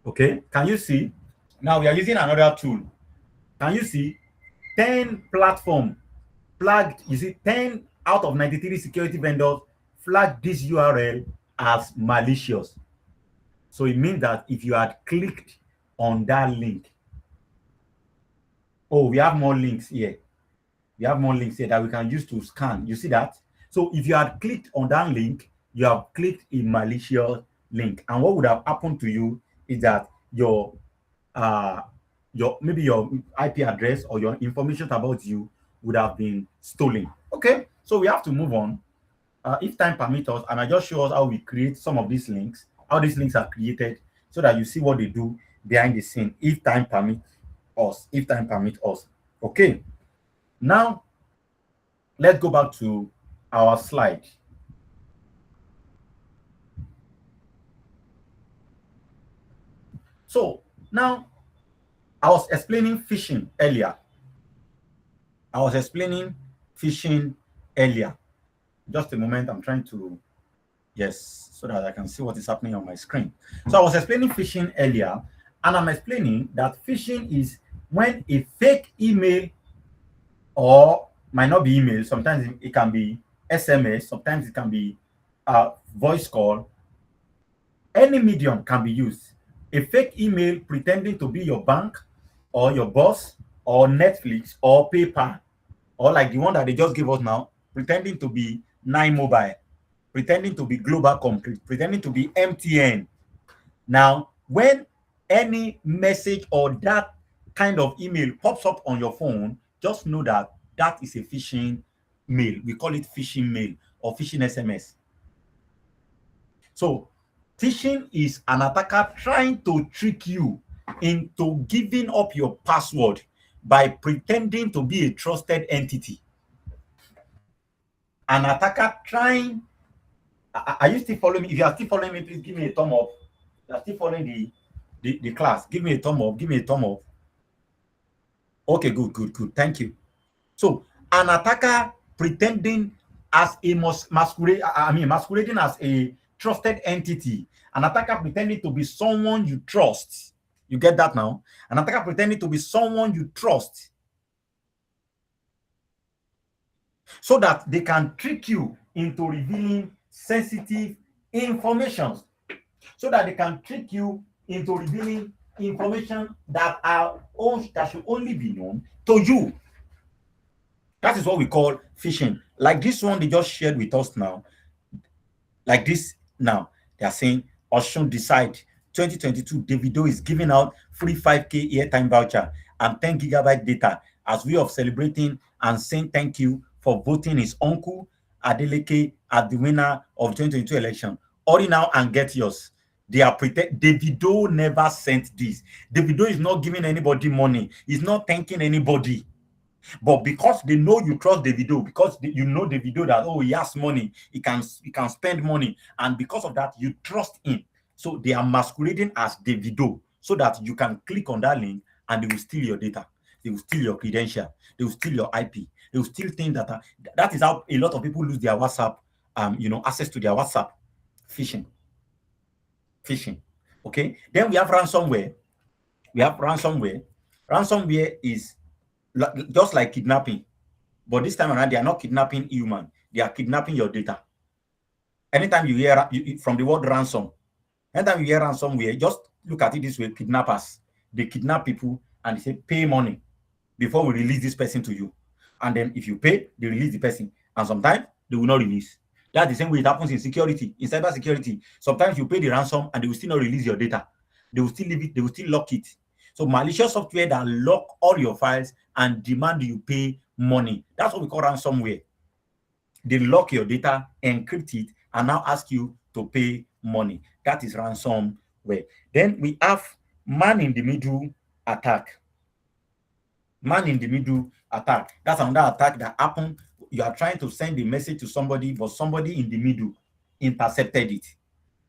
Okay, can you see? Now we are using another tool. Can you see 10 platform flagged? You see 10 out of 93 security vendors flagged this URL as malicious. So it means that if you had clicked on that link, oh, we have more links here. We have more links here that we can use to scan. You see that? So if you had clicked on that link, you have clicked a malicious link. And what would have happened to you is that your maybe your IP address or your information about you would have been stolen. Okay, so we have to move on. If time permits us, I might just show us how we create some of these links, how these links are created, so that you see what they do behind the scene. If time permits us, Okay. Now let's go back to our slide. So now I was explaining phishing earlier. Just a moment, I'm trying to, yes, so that I can see what is happening on my screen. So I was explaining phishing earlier, and I'm explaining that phishing is when a fake email, or might not be email, sometimes it can be SMS, sometimes it can be a voice call. Any medium can be used. A fake email pretending to be your bank or your boss or Netflix or PayPal, or like the one that they just gave us now, pretending to be Nine Mobile, pretending to be Global Complete, pretending to be MTN. Now, when any message or that kind of email pops up on your phone, just know that that is a phishing mail. We call it phishing mail or phishing SMS. So phishing is an attacker trying to trick you into giving up your password by pretending to be a trusted entity. An attacker trying. Are you still following me? If you are still following me, please give me a thumb up. If you are still following the class, give me a thumb up. Give me a thumb up. Okay, good. Thank you. So an attacker pretending as a masquerading as a trusted entity. An attacker pretending to be someone you trust. You get that now? An attacker pretending to be someone you trust, so that they can trick you into revealing sensitive information. So that they can trick you into revealing information that should only be known to you. That is what we call phishing. Like this one they just shared with us now. Like this now, they are saying Oshun Decide 2022 Davido is giving out free 5K airtime voucher and 10 gigabyte data as way of celebrating and saying thank you for voting his uncle Adeleke as the winner of 2022 election. Hurry now and get yours. They are Davido never sent this. Davido is not giving anybody money. He's not thanking anybody. But because they know you trust Davido, because you know Davido that, oh, he has money, he can spend money, and because of that, you trust him. So they are masquerading as Davido so that you can click on that link and they will steal your data. They will steal your credential. They will steal your IP. They will steal things that is how a lot of people lose their WhatsApp, access to their WhatsApp. Phishing. Okay. Then we have ransomware. Ransomware is just like kidnapping, but this time around they are not kidnapping human, they are kidnapping your data. Anytime you hear from the word ransom, anytime you hear ransomware, just look at it this way: kidnappers, they kidnap people and they say pay money before we release this person to you, and then if you pay, they release the person, and sometimes they will not release. That's the same way it happens in security, in cyber security. Sometimes you pay the ransom and they will still not release your data. They will still leave it, they will still lock it. So malicious software that lock all your files and demand you pay money. That's what we call ransomware. They lock your data, encrypt it, and now ask you to pay money. That is ransomware. Then we have man-in-the-middle attack. Man-in-the-middle attack. That's another attack that happened. You are trying to send a message to somebody, but somebody in the middle intercepted it.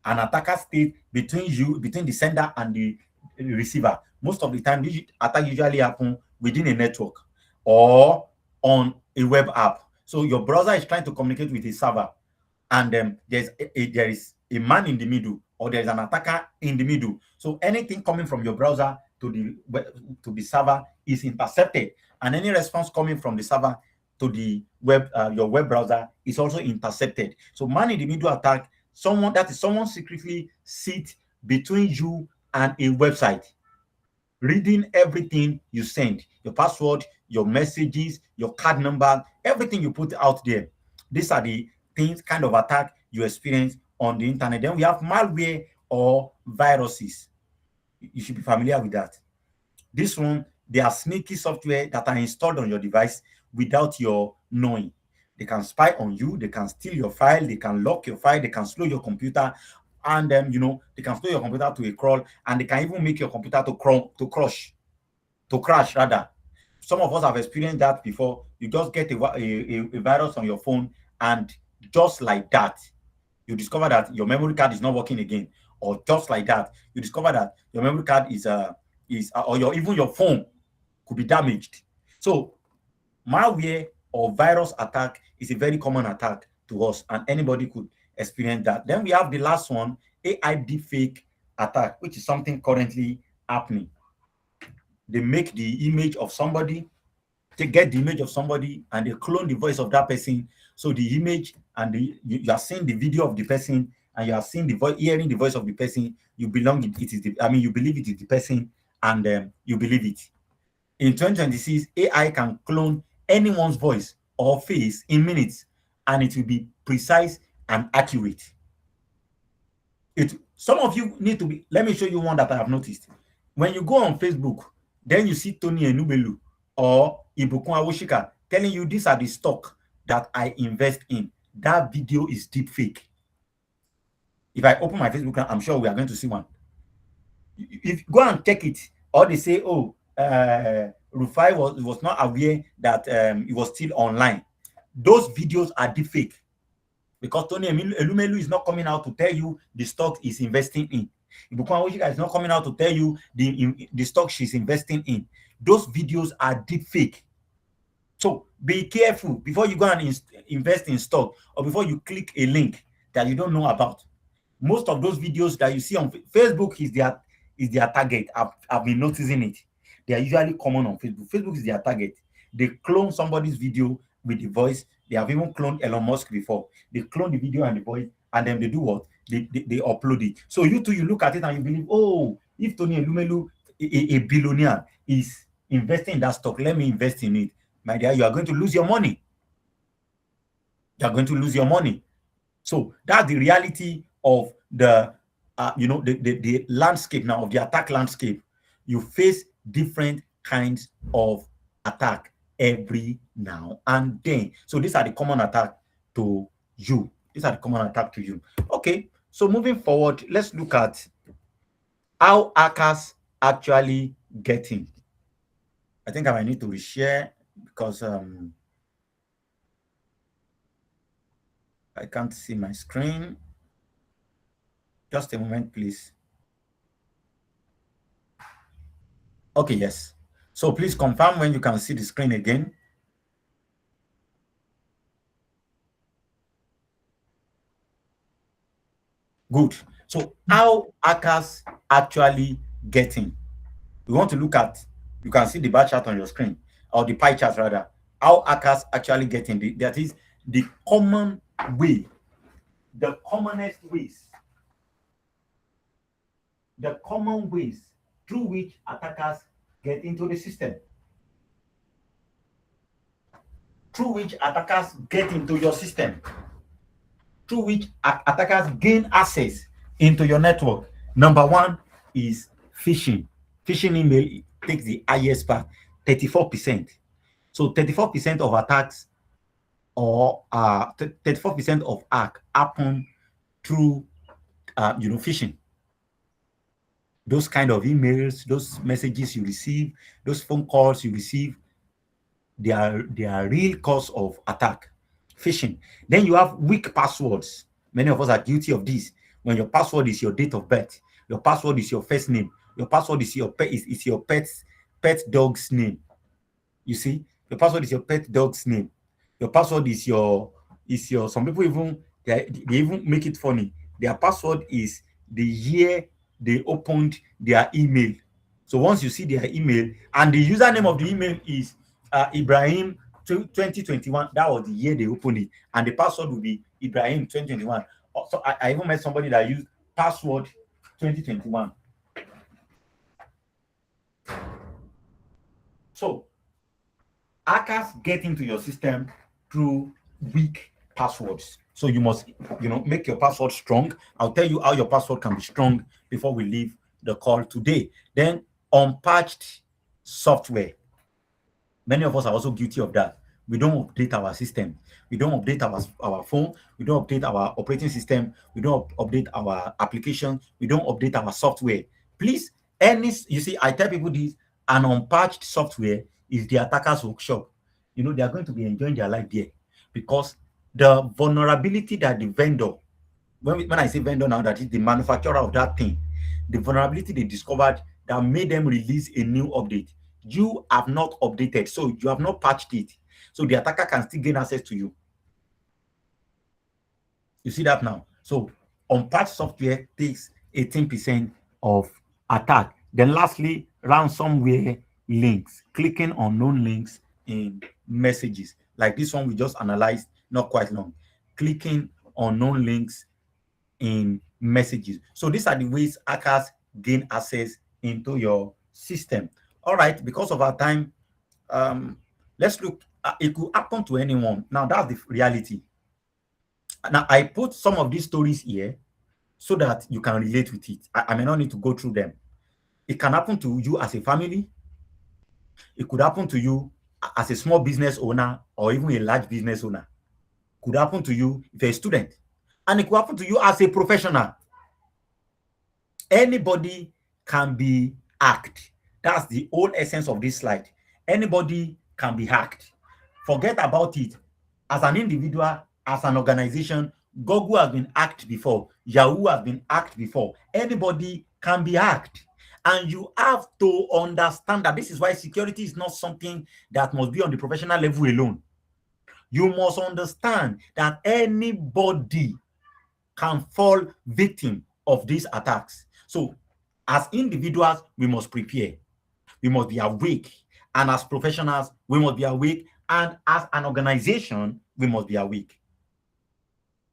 An attacker stayed between the sender and the receiver. Most of the time, this attack usually happen within a network or on a web app. So your browser is trying to communicate with a server, and there is a man in the middle, or there is an attacker in the middle. So anything coming from your browser to the server is intercepted, and any response coming from the server to the your web browser is also intercepted. So man in the middle attack, someone secretly sits between you and a website, reading everything you send, your password, your messages, your card number, everything you put out there. These are the kind of attack you experience on the internet. Then we have malware or viruses. You should be familiar with that. This one, they are sneaky software that are installed on your device without your knowing. They can spy on you, they can steal your file, they can lock your file, they can slow your computer, and they can slow your computer to a crawl, and they can even make your computer to crash rather. Some of us have experienced that before. You just get a virus on your phone, and just like that, you discover that your memory card is not working again, or just like that, you discover that your memory card or even your phone could be damaged. So malware or virus attack is a very common attack to us, and anybody could experience that. Then we have the last one, AI deepfake attack, which is something currently happening. They make the image of somebody, they get the image of somebody, and they clone the voice of that person. So the image and you are seeing the video of the person, and you are seeing the voice, hearing the voice of the person. You believe it is the person, and you believe it. In 2026, AI can clone anyone's voice or face in minutes, and it will be precise and accurate. Some of you need to be. Let me show you one that I have noticed. When you go on Facebook, then you see Tony Enubelu or Ibukun Awoshika telling you these are the stock that I invest in. That video is deep fake. If I open my Facebook, I'm sure we are going to see one. If you go and check it, or they say, oh, Rufai was not aware that it was still online. Those videos are deep fake, because Tony Elumelu is not coming out to tell you the stock he's investing in. Ibukun Awoshika is not coming out to tell you the stock she's investing in. Those videos are deep fake. So be careful before you go and invest in stock, or before you click a link that you don't know about. Most of those videos that you see on Facebook is their target. I've been noticing it. They are usually common on Facebook. Facebook is their target. They clone somebody's video with the voice. They have even cloned Elon Musk before. They clone the video and the voice, and then they do what? They upload it. So you too, you look at it and you believe, oh, if Tony Elumelu, a billionaire, is investing in that stock, let me invest in it. My dear, you are going to lose your money. You are going to lose your money. So that's the reality of the the landscape now, of the attack landscape. You face different kinds of attack every now and then. So these are the common attack to you. These are the common attack to you. Okay, so moving forward, let's look at how hackers actually get in. I think I might need to reshare because I can't see my screen. Just a moment, please. Okay, yes. So please confirm when you can see the screen again. Good. So how hackers actually get in? We want to look at, you can see the bar chart on your screen, or the pie chart rather. How hackers actually get in. That is the common way, the commonest ways, the common ways through which attackers get into the system. Through which attackers get into your system. Through which attackers gain access into your network. Number one is phishing. Phishing email takes the highest part, 34%. So 34% of attacks, or 34% of hack happen through phishing. Those kind of emails, those messages you receive, those phone calls you receive, they are real cause of attack. Phishing. Then you have weak passwords. Many of us are guilty of this. When your password is your date of birth, your password is your first name, your password is your pet dog's name. You see, your password is your pet dog's name. Your password is your some people even they even make it funny. Their password is the year they opened their email. So once you see their email and the username of the email is Ibrahim 2021, that was the year they opened it, and the password will be Ibrahim 2021. So I even met somebody that used password 2021. So hackers get into your system through weak passwords. So you must, make your password strong. I'll tell you how your password can be strong before we leave the call today. Then unpatched software. Many of us are also guilty of that. We don't update our system. We don't update our phone. We don't update our operating system. We don't update our application. We don't update our software. Please, you see, I tell people this, an unpatched software is the attacker's workshop. They are going to be enjoying their life there, because the vulnerability that the vendor, when I say vendor now, that is the manufacturer of that thing, the vulnerability they discovered that made them release a new update, you have not updated, so you have not patched it, so the attacker can still gain access to you. You see that now? So unpatched software takes 18% of attack. Then lastly, ransomware links, clicking on known links in messages, like this one we just analyzed not quite long. Clicking on known links in messages. So these are the ways hackers gain access into your system. All right, because of our time, let's look. It could happen to anyone. Now that's the reality. Now I put some of these stories here so that you can relate with it. I may not need to go through them. It can happen to you as a family. It could happen to you as a small business owner or even a large business owner. It could happen to you if you're a student. And it could happen to you as a professional. Anybody can be hacked. That's the whole essence of this slide. Anybody can be hacked. Forget about it. As an individual, as an organization, Google has been hacked before. Yahoo has been hacked before. Anybody can be hacked. And you have to understand that this is why security is not something that must be on the professional level alone. You must understand that anybody can fall victim of these attacks. So as individuals, we must prepare. We must be awake. And as professionals, we must be awake. And as an organization, we must be awake.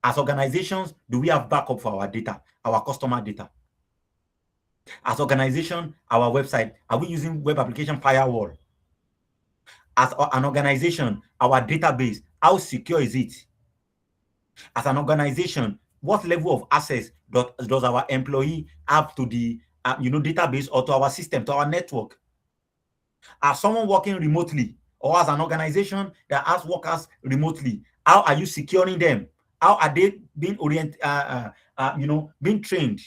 As organizations, do we have backup for our data, our customer data? As organization, our website, are we using web application firewall? As an organization, our database, how secure is it? As an organization, what level of access does our employee have to the database or to our system, to our network? As someone working remotely, or as an organization that has workers remotely, how are you securing them? How are they being being trained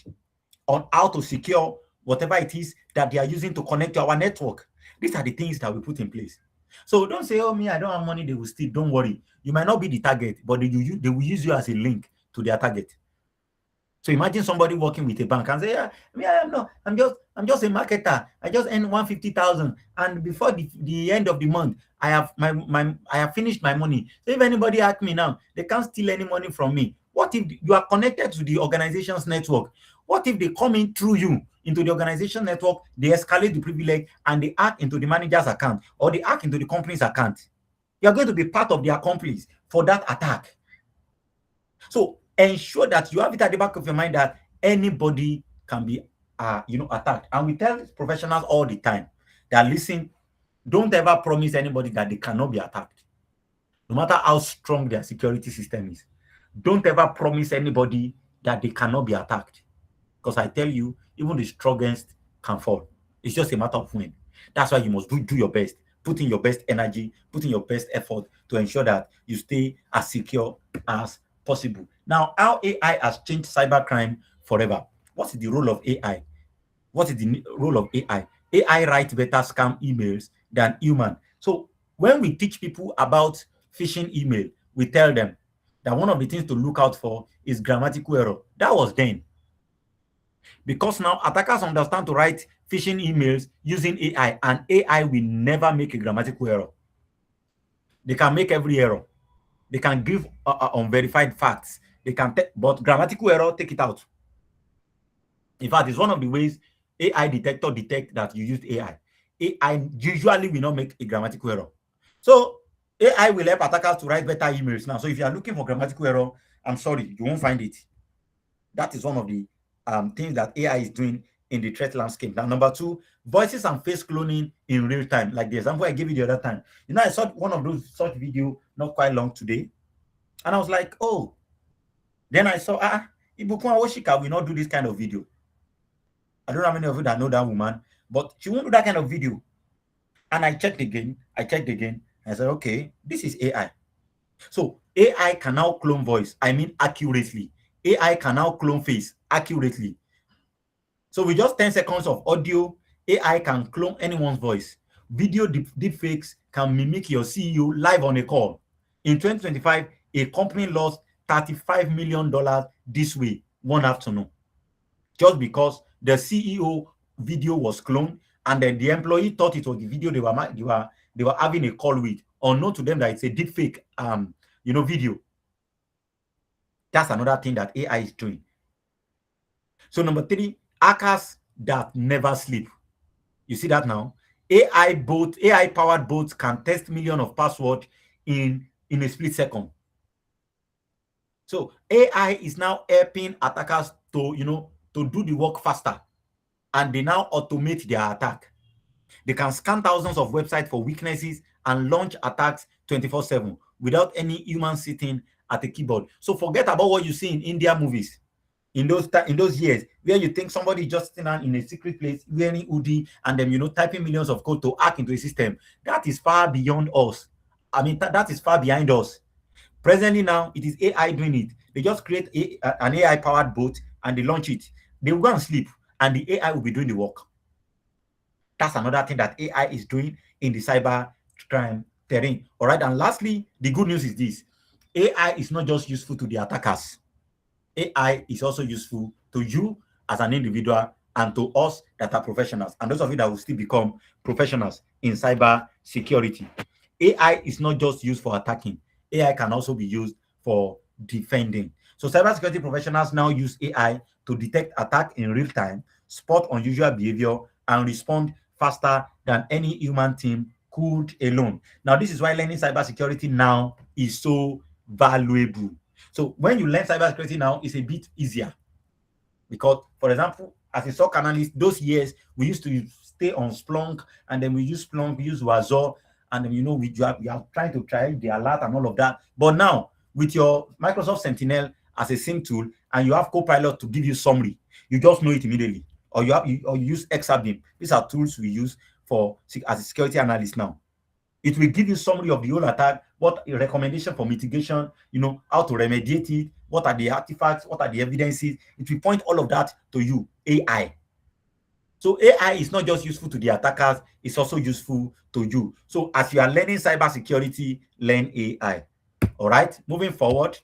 on how to secure whatever it is that they are using to connect to our network? These are the things that we put in place. So don't say, oh, me, I don't have money, they will steal. Don't worry. You might not be the target, but they will use you as a link to their target. So imagine somebody working with a bank and say, yeah, I'm just a marketer. I just earn 150,000, and before the end of the month, I have finished my money. So if anybody asks me now, they can't steal any money from me. What if you are connected to the organization's network? What if they come in through you into the organization network, they escalate the privilege, and they hack into the manager's account, or they hack into the company's account? You are going to be part of the accomplice for that attack. So ensure that you have it at the back of your mind that anybody can be attacked. And we tell professionals all the time that, listen, don't ever promise anybody that they cannot be attacked, no matter how strong their security system is. Don't ever promise anybody that they cannot be attacked, because I tell you, even the strongest can fall. It's just a matter of when. That's why you must do your best, put in your best energy, put in your best effort to ensure that you stay as secure as possible. Now, how AI has changed cybercrime forever. What is the role of AI? What is the role of AI? AI writes better scam emails than human. So when we teach people about phishing email, we tell them that one of the things to look out for is grammatical error. That was then. Because now attackers understand to write phishing emails using AI, and AI will never make a grammatical error. They can make every error. They can give unverified facts. They can, but grammatical error, take it out. In fact, it's one of the ways AI detector detect that you used AI. AI usually will not make a grammatical error. So AI will help attackers to write better emails now. So if you are looking for grammatical error, I'm sorry, you won't find it. That is one of the things that AI is doing in the threat landscape. Now, number two, voices and face cloning in real time, like the example I gave you the other time. I saw one of those such video not quite long today, and I was like, oh. Then I saw, Ibukun Awoshika will not do this kind of video. I don't know how many of you that know that woman, but she won't do that kind of video. And I checked again. I said, okay, this is AI. So AI can now clone voice, accurately. AI can now clone face accurately. So with just 10 seconds of audio, AI can clone anyone's voice. Video deepfakes can mimic your CEO live on a call. In 2025, a company lost $35 million this way one afternoon, just because the CEO video was cloned, and then the employee thought it was the video they were having a call with, unknown to them that it's a deepfake video. That's another thing that AI is doing. So number three, hackers that never sleep. You see that now? AI-powered bots can test millions of passwords in a split second. So AI is now helping attackers to do the work faster, and they now automate their attack. They can scan thousands of websites for weaknesses and launch attacks 24/7 without any human sitting at a keyboard. So forget about what you see in India movies in those years, where you think somebody just sitting down in a secret place wearing hoodie and then typing millions of code to hack into a system. That is far beyond us. That is far behind us. Presently now, it is AI doing it. They just create an AI-powered bot and they launch it. They will go and sleep, and the AI will be doing the work. That's another thing that AI is doing in the cyber crime terrain. All right, and lastly, the good news is this: AI is not just useful to the attackers. AI is also useful to you as an individual and to us that are professionals, and those of you that will still become professionals in cyber security. AI is not just used for attacking. AI can also be used for defending. So cybersecurity professionals now use AI to detect attack in real time, spot unusual behavior, and respond faster than any human team could alone. Now, this is why learning cybersecurity now is so valuable. So when you learn cybersecurity now, it's a bit easier. Because, for example, as a SOC analyst, those years we used to stay on Splunk, and then we use Splunk, we use Wazoo, and then we are trying to try the alert and all of that. But now, with your Microsoft Sentinel as a SIM tool, and you have Copilot to give you summary, you just know it immediately. Or you use Exabeam. These are tools we use for as a security analyst now. It will give you summary of the whole attack, what a recommendation for mitigation, how to remediate it, what are the artifacts, what are the evidences. It will point all of that to you, AI. So AI is not just useful to the attackers, it's also useful to you. So as you are learning cybersecurity, learn AI. All right, moving forward.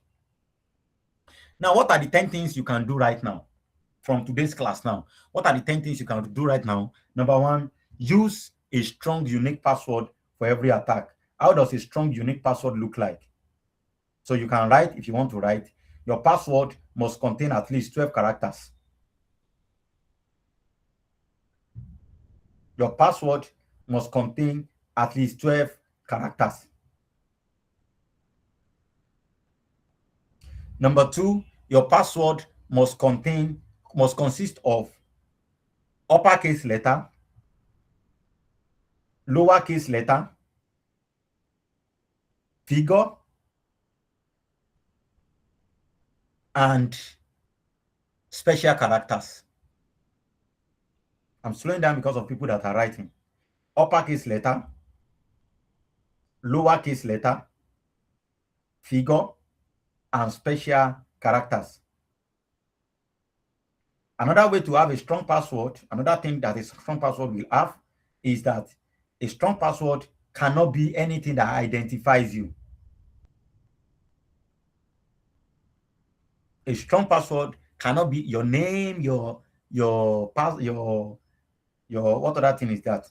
Now, what are the 10 things you can do right now from today's class now? What are the 10 things you can do right now? Number one, use a strong, unique password for every attack. How does a strong, unique password look like? So you can write, if you want to write, your password must contain at least 12 characters. Your password must contain at least 12 characters. Number two, your password must consist of uppercase letter, lowercase letter, figure, and special characters. I'm slowing down because of people that are writing. Uppercase letter, lowercase letter, figure, and special characters. Another way to have a strong password, another thing that a strong password will have, is that a strong password cannot be anything that identifies you. A strong password cannot be your name, your what other thing is that?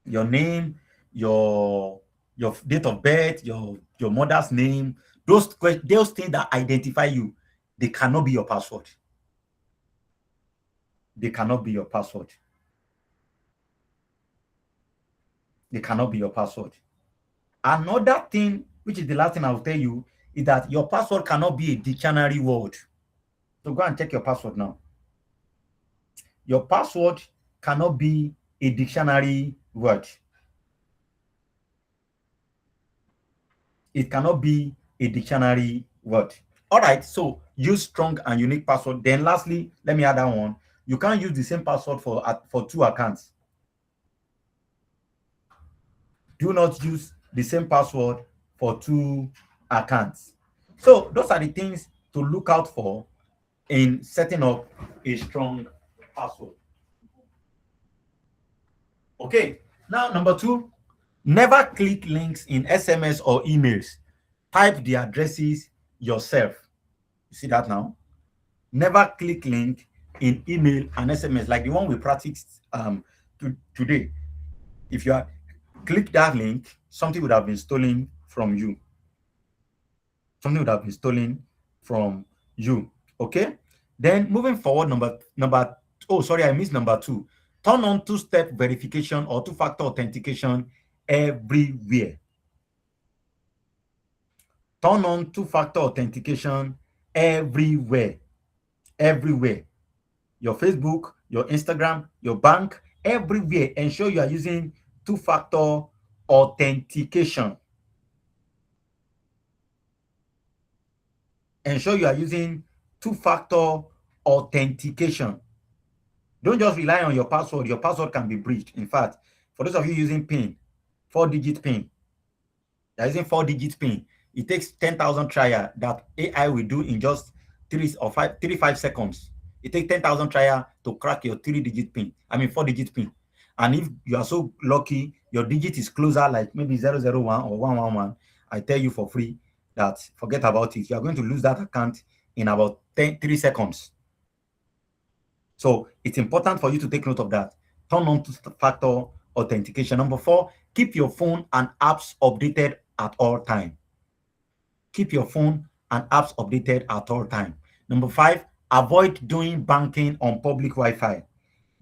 Your name, your date of birth, your mother's name, those things that identify you, they cannot be your password. They cannot be your password. They cannot be your password. Another thing, which is the last thing I'll tell you, is that your password cannot be a dictionary word. So go and check your password now. Your password cannot be a dictionary word. It cannot be a dictionary word. All right, so use strong and unique password. Then lastly, let me add that one. You can't use the same password for two accounts. Do not use the same password for two accounts. So those are the things to look out for in setting up a strong password. Okay, now number two, never click links in SMS or emails. Type the addresses yourself. You see that now? Never click link in email and SMS like the one we practiced today. If you click that link, something would have been stolen from you. Something would have been stolen from you. Okay. Then moving forward, I missed number two. Turn on two-step verification or two-factor authentication everywhere. Turn on two-factor authentication everywhere. Everywhere. Your Facebook, your Instagram, your bank, everywhere. Ensure you are using two-factor authentication. Ensure you are using two-factor authentication. Don't just rely on your password. Your password can be breached. In fact, for those of you using PIN, 4-digit PIN, you're using 4-digit PIN. It takes 10,000 trial that AI will do in just 5 seconds. It takes 10,000 trial to crack your 3-digit PIN. 4-digit PIN. And if you are so lucky, your digit is closer, like maybe 001 or 111, I tell you for free that forget about it. You are going to lose that account in about 3 seconds. So it's important for you to take note of that. Turn on two-factor authentication. Number 4, keep your phone and apps updated at all time. keep your phone and apps updated at all time. Number 5, avoid doing banking on public Wi-Fi.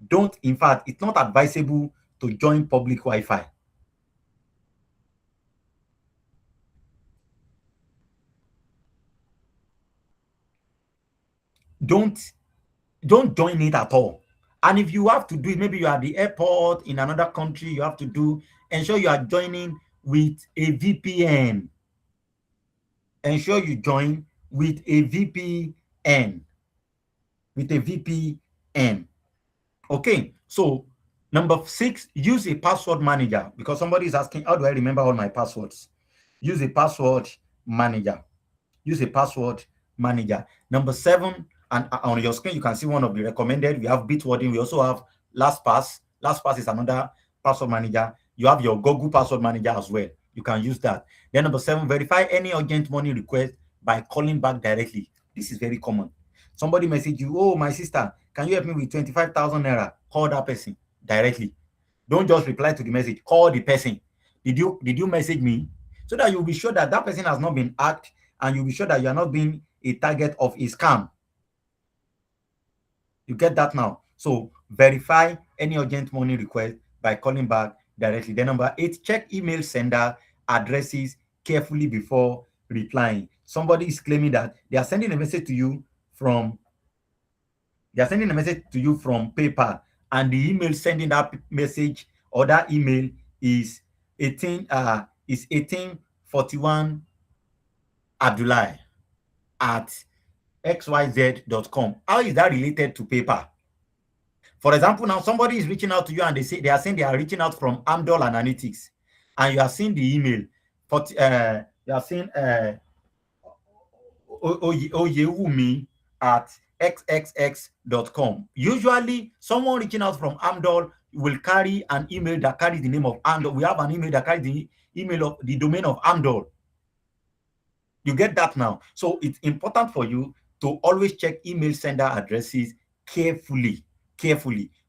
Don't, in fact, it's not advisable to join public Wi-Fi. Don't join it at all. And if you have to do it, maybe you are at the airport in another country, you have to do, ensure you are joining with a VPN. Ensure you join with a VPN. With a VPN. Okay, so number 6, use a password manager, because somebody is asking, how do I remember all my passwords? Use a password manager. Use a password manager. Number 7, and on your screen, you can see one of the recommended. We have Bitwarden. We also have LastPass. LastPass is another password manager. You have your Google password manager as well. You can use that. Then number 7, verify any urgent money request by calling back directly. This is very common. Somebody message you, oh, my sister, can you help me with 25,000 naira? Call that person directly. Don't just reply to the message. Call the person. Did you message me? So that you'll be sure that that person has not been hacked, and you'll be sure that you are not being a target of a scam. You get that now? So verify any urgent money request by calling back directly. Then number 8, check email sender addresses carefully before replying. Somebody is claiming that they are sending a message to you from PayPal, and the email sending that message or that email is 1841 Abdullah at xyz.com. How is that related to PayPal? For example, now somebody is reaching out to you and they are saying they are reaching out from Amdoranalytics, and you are seeing the email. You are seeing Oyewumi at xxx.com. Usually, someone reaching out from Amdor will carry an email that carries the name of Amdor. We have an email that carries the email of the domain of Amdor. You get that now? So it's important for you to always check email sender addresses carefully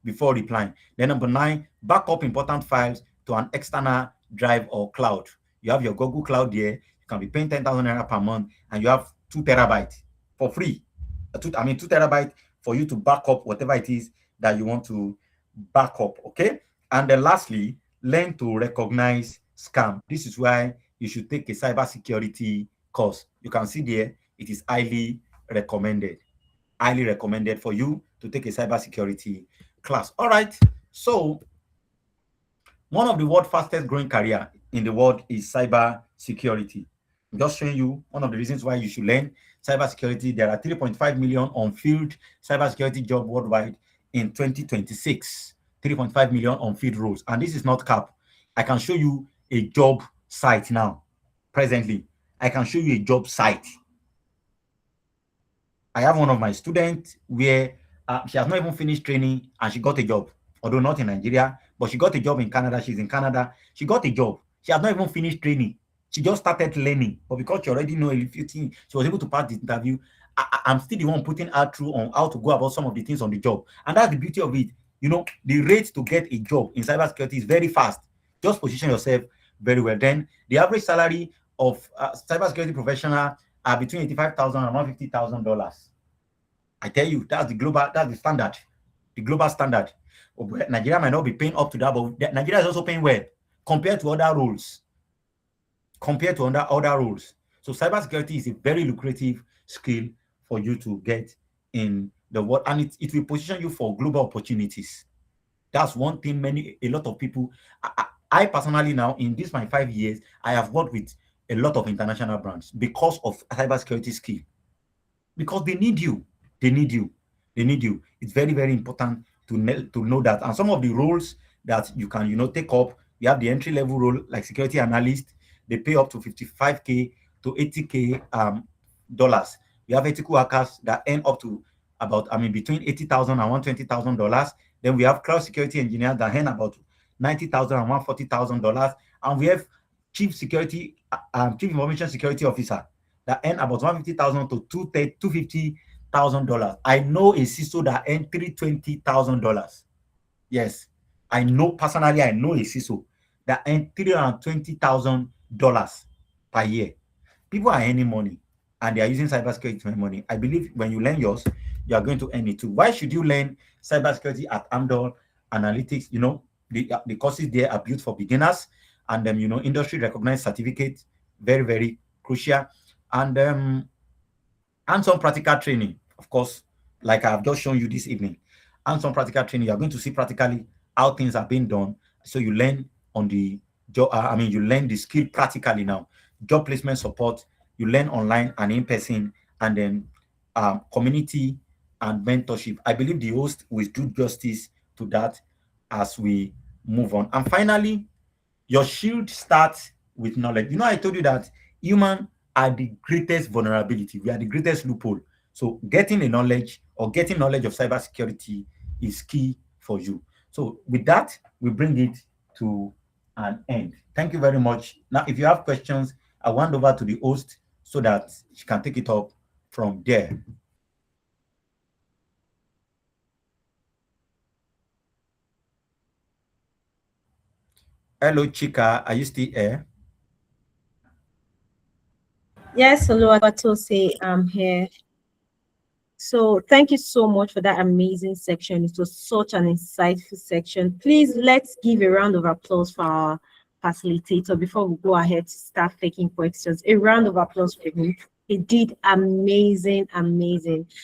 before replying. Then number 9, back up important files to an external drive or cloud. You have your Google Cloud there. You can be paying 10,000 naira per month, and you have 2 terabytes for free. 2 terabytes for you to back up whatever it is that you want to back up. Okay. And then lastly, learn to recognize scam. This is why you should take a cybersecurity course. You can see there, it is highly recommended for you to take a cybersecurity class. All right. So one of the world's fastest growing career in the world is cybersecurity. I'm just showing you one of the reasons why you should learn cybersecurity. There are 3.5 million on-field cybersecurity jobs worldwide in 2026. 3.5 million on-field roles. And this is not cap. I can show you a job site now. Presently, I can show you a job site. I have one of my students where she has not even finished training and she got a job, although not in Nigeria, but she got a job in Canada. She's in Canada. She got a job. She has not even finished training. She just started learning, but because she already know a few things, she was able to pass the interview. I'm still the one putting her through on how to go about some of the things on the job. And that's the beauty of it. You know, the rate to get a job in cybersecurity is very fast. Just position yourself very well. Then the average salary of cybersecurity professional are between $85,000 and $150,000. I tell you, that's the standard, the global standard. Nigeria might not be paying up to that, but Nigeria is also paying well compared to other roles. So cybersecurity is a very lucrative skill for you to get in the world, and it will position you for global opportunities. That's one thing a lot of people, I personally now, in this my 5 years, I have worked with a lot of international brands because of cybersecurity skill. Because they need you. It's very, very important to know that. And some of the roles that you can, take up, you have the entry level role like security analyst. They pay up to 55K to 80K dollars. We have ethical hackers that earn up to about, between $80,000 and $120,000. Then we have cloud security engineers that earn about $90,000 and $140,000. And we have chief information security officer that earn about $150,000 to $250,000. I know a CISO that earned $320,000. Yes, I know a CISO that earned $320,000 per year. People are earning money and they are using cybersecurity to earn money. I believe when you learn yours, you are going to earn it too. Why should you learn cybersecurity at Amdoranalytics? You know, the courses there are built for beginners, and you know, industry recognized certificate, very, very crucial. And some practical training, of course, like I've just shown you this evening. And some practical training, you're going to see practically how things are being done. So you learn on the job, you learn the skill practically now. Job placement support, you learn online and in person, and then community and mentorship. I believe the host will do justice to that as we move on. And finally, your shield starts with knowledge. You know, I told you that human are the greatest vulnerability. We are the greatest loophole. So getting a knowledge or getting knowledge of cybersecurity is key for you. So with that, we bring it to an end. Thank you very much. Now, if you have questions, I'll hand over to the host so that she can take it up from there. Hello, Chika. Are you still here? Yes, Oluwatose, I'm here. So thank you so much for that amazing section. It was such an insightful section. Please, let's give a round of applause for our facilitator before we go ahead to start taking questions. A round of applause for him. He did amazing.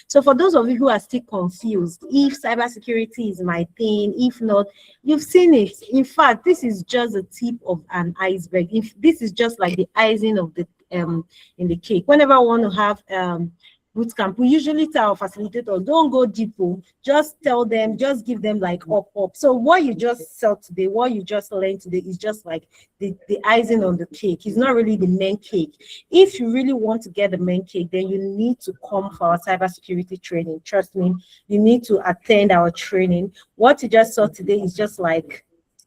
So for those of you who are still confused, if cybersecurity is my thing, if not, you've seen it. In fact, this is just the tip of an iceberg. If this is just like the icing of the in the cake. Whenever I want to have bootcamp, we usually tell our facilitator, don't go deep, just tell them, just give them like up. So what you just saw today, what you just learned today is just like the icing on the cake. It's not really the main cake. If you really want to get the main cake, then you need to come for our cybersecurity training. Trust me, you need to attend our training. What you just saw today is just like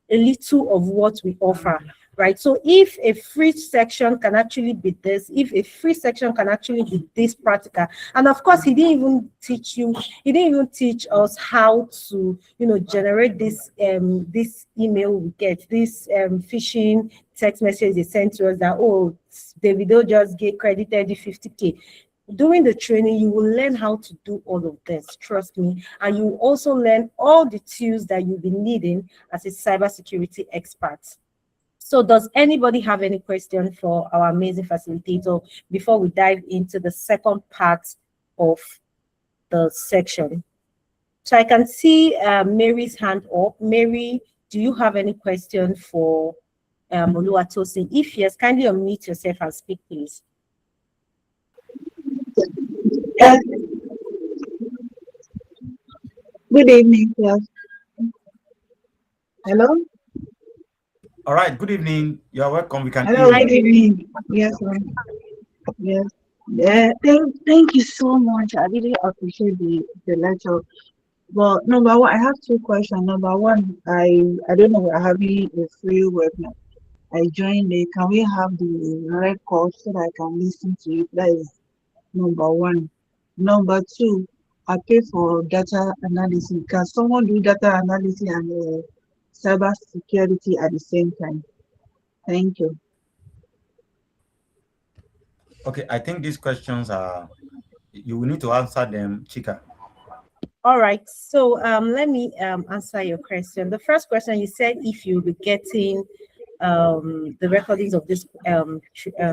a little of what we offer. Right. So if a free section can actually be this, if a free section can actually be this practical, and of course, he didn't even teach us how to, generate this this email we get, this phishing text message they sent to us that, oh, Davido just get credited the 50K. During the training, you will learn how to do all of this, trust me, and you will also learn all the tools that you'll be needing as a cybersecurity expert. So does anybody have any question for our amazing facilitator before we dive into the second part of the section? So I can see Mary's hand up. Mary, do you have any question for Oluwatose? If yes, kindly unmute yourself and speak, please. Good evening, class. Hello? All right, good evening. You're welcome. We can Hello, hear you. good evening. Yes, ma'am. Yes. Yeah, thank you so much. I really appreciate the lecture. Well, number one, I have two questions. Number one, I don't know, we're having a free webinar. I joined it. Can we have the record so that I can listen to it? That is number one. Number two, I pay for data analysis. Can someone do data analysis and cyber security at the same time? Thank you. Okay, I think these questions are, you will need to answer them, Chika. All right, so let me answer your question. The first question, you said if you'll be getting the recordings of this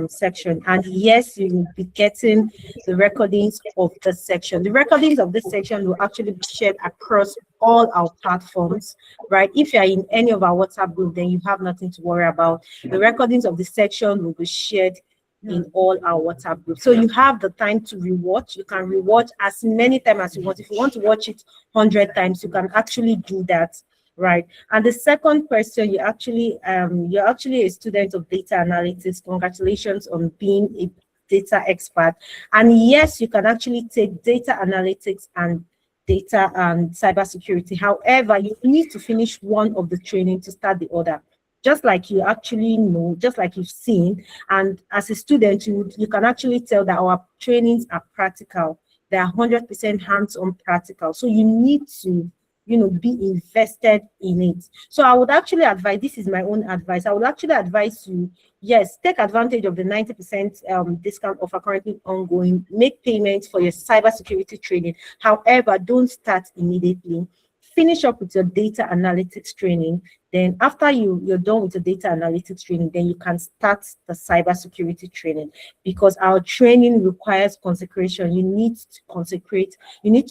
section, and yes, you will be getting the recordings of the section. The recordings of this section will actually be shared across all our platforms, right? If you're in any of our WhatsApp group, then you have nothing to worry about. The recordings of the section will be shared in all our WhatsApp groups. So you have the time to rewatch. You can rewatch as many times as you want. If you want to watch it 100 times, you can actually do that, right? And the second question, you're actually a student of data analytics. Congratulations on being a data expert. And yes, you can actually take data analytics and data and cybersecurity. However, you need to finish one of the training to start the other. Just like you actually know, just like you've seen, and as a student, you can actually tell that our trainings are practical. They are 100% hands-on practical. So you need to be invested in it. So I would actually advise, this is my own advice, I would actually advise you, yes, take advantage of the 90% discount offer currently ongoing, make payments for your cybersecurity training. However, don't start immediately. Finish up with your data analytics training. Then after you're done with the data analytics training, then you can start the cybersecurity training, because our training requires consecration. You need to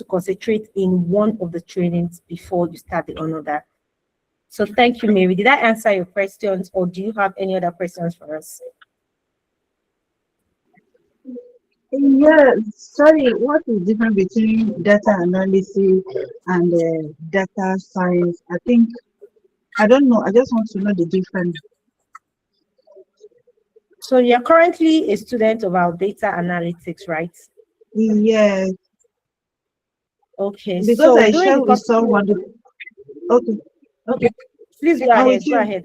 concentrate in one of the trainings before you start the another. So thank you, Mary. Did I answer your questions, or do you have any other questions for us? Yeah, sorry, what is the difference between data analysis and data science? I don't know. I just want to know the difference. So you're currently a student of our data analytics, right? Yes, Okay, because so I during share the with course, someone. Okay, okay, please go I will ahead. Go share. ahead.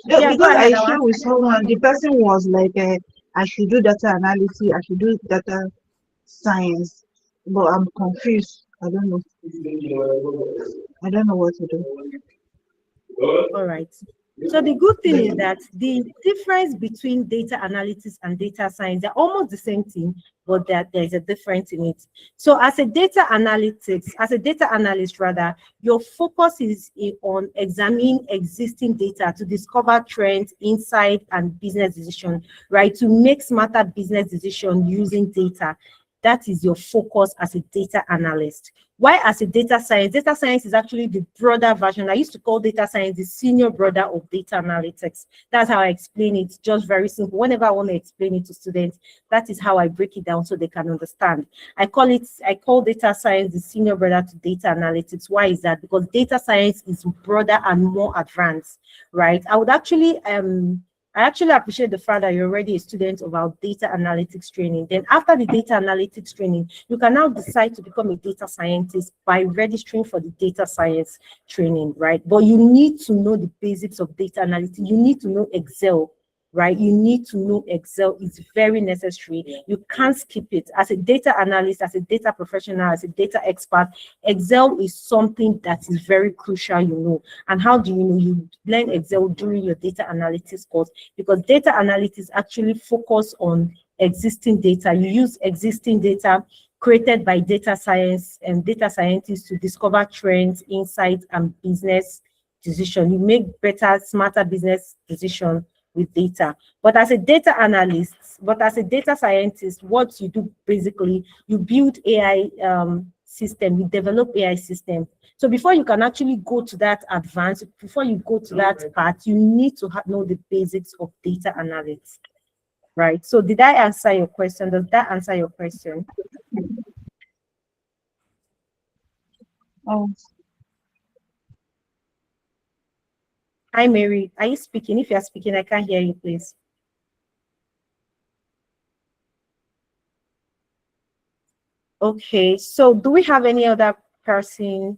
Yeah, Yeah, go because ahead. I I'll share answer. with someone. The person was like, I should do data analysis. I should do data science, but I'm confused. I don't know. I don't know what to do. All right. So the good thing is that the difference between data analytics and data science, they're almost the same thing, but there's a difference in it. So as a data analyst rather, your focus is on examining existing data to discover trends, insight, and business decision, right? To make smarter business decision using data. That is your focus as a data analyst. Why as a data science is actually the broader version. I used to call data science the senior brother of data analytics. That's how I explain it, just very simple. Whenever I want to explain it to students, that is how I break it down so they can understand. I call data science the senior brother to data analytics. Why is that? Because data science is broader and more advanced, right? I actually appreciate the fact that you're already a student of our data analytics training. Then after the data analytics training, you can now decide to become a data scientist by registering for the data science training, right? But you need to know the basics of data analytics. You need to know Excel, right? You need to know Excel. It's very necessary. You can't skip it. As a data analyst, as a data professional, as a data expert, Excel is something that is very crucial, And how do you know? You learn Excel during your data analytics course, because data analytics actually focus on existing data. You use existing data created by data science and data scientists to discover trends, insights, and business decision. You make better, smarter business decisions with data. But as a data scientist, what you do basically, you build AI system, you develop AI system. So before you can actually go to that advance, before you go to that part, you need to know the basics of data analytics, right? So did I answer your question? Does that answer your question? Oh, Hi, Mary. Are you speaking? If you're speaking, I can't hear you, please. Okay, so do we have any other person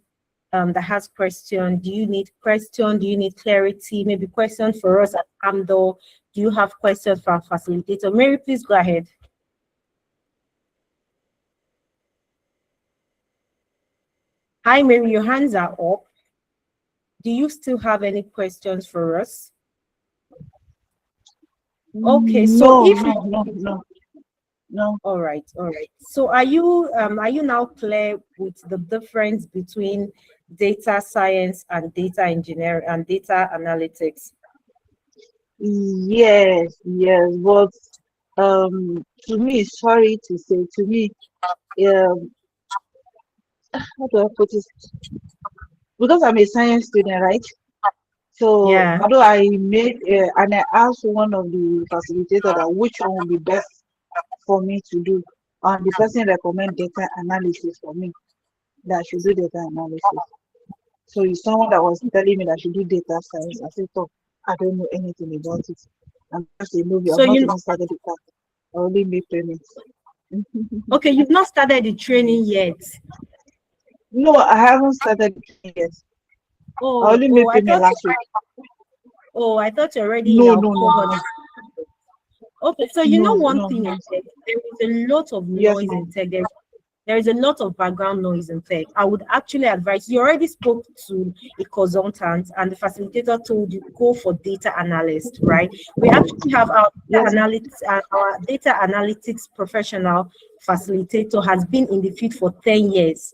that has question? Do you need question? Do you need clarity? Maybe question for us at Amdo? Do you have questions for our facilitator? Mary, please go ahead. Hi, Mary, your hands are up. Do you still have any questions for us? Okay, so no. All right. So are you now clear with the difference between data science and data engineering and data analytics? Yes, but to me, sorry to say, to me, um, how do I put it? Because I'm a science student, right? So Yeah. although I made and I asked one of the facilitators that which one would be best for me to do, and the person recommend data analysis for me, that I should do data analysis. So it's someone that was telling me that I should do data science. I said, oh, I don't know anything about it. I'm just a movie. So I've not even started the class. I only made payments. okay, you've not started the training yet. No, I haven't started the training yet. I only made payment last week. Oh, I thought you're already in our cohort. No. Okay, so one thing, there is a lot of Yes, noise ma'am. in tech. There is a lot of background noise in tech. I would actually advise, you already spoke to a consultant and the facilitator told you go for data analyst, right? We actually have our our data analytics professional facilitator has been in the field for 10 years,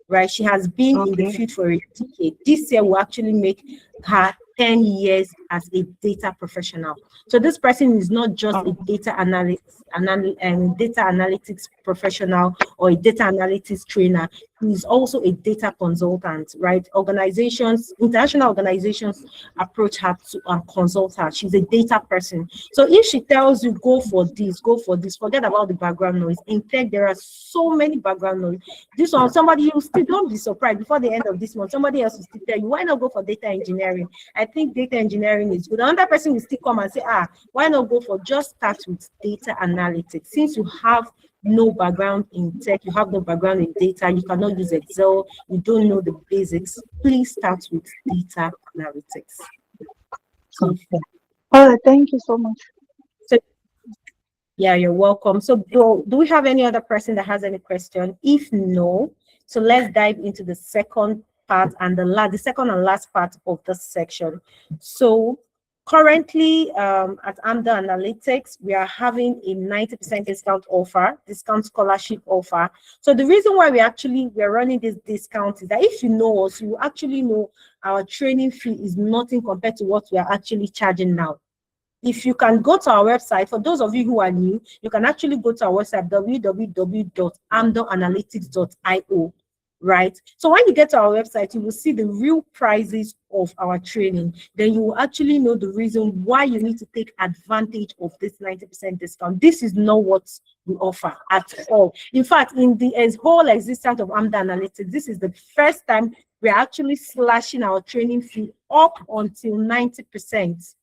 right? She has been in the field for a decade. This year will actually make her 10 years as a data professional. So this person is not just a data analyst and data analytics professional or a data analytics trainer. He is also a data consultant, right? Organizations, international organizations approach her to consult her. She's a data person. So if she tells you go for this, forget about the background noise. In tech, there are so many background noise. This one, somebody, you still don't be surprised before the end of this month, somebody else will still tell you, why not go for data engineering? I think data engineering is good. Another person will still come and say, why not go for just start with data analytics? Since you have no background in tech, you have no background in data, you cannot use Excel, you don't know the basics, please start with data analytics. So, thank you so much. So, yeah, you're welcome. So do we have any other person that has any question? If no, so let's dive into the second part and the second and last part of this section. So currently at Amdoranalytics, we are having a 90% discount scholarship offer. So the reason why we're running this discount is that if you know us, you actually know our training fee is nothing compared to what we are actually charging now. If you can go to our website, for those of you who are new, you can actually go to our website, www.amdoranalytics.io. Right? So when you get to our website, you will see the real prices of our training. Then you will actually know the reason why you need to take advantage of this 90% discount. This is not what we offer at all. In fact, in the whole existence of Amdoranalytics, this is the first time we're actually slashing our training fee up until 90%.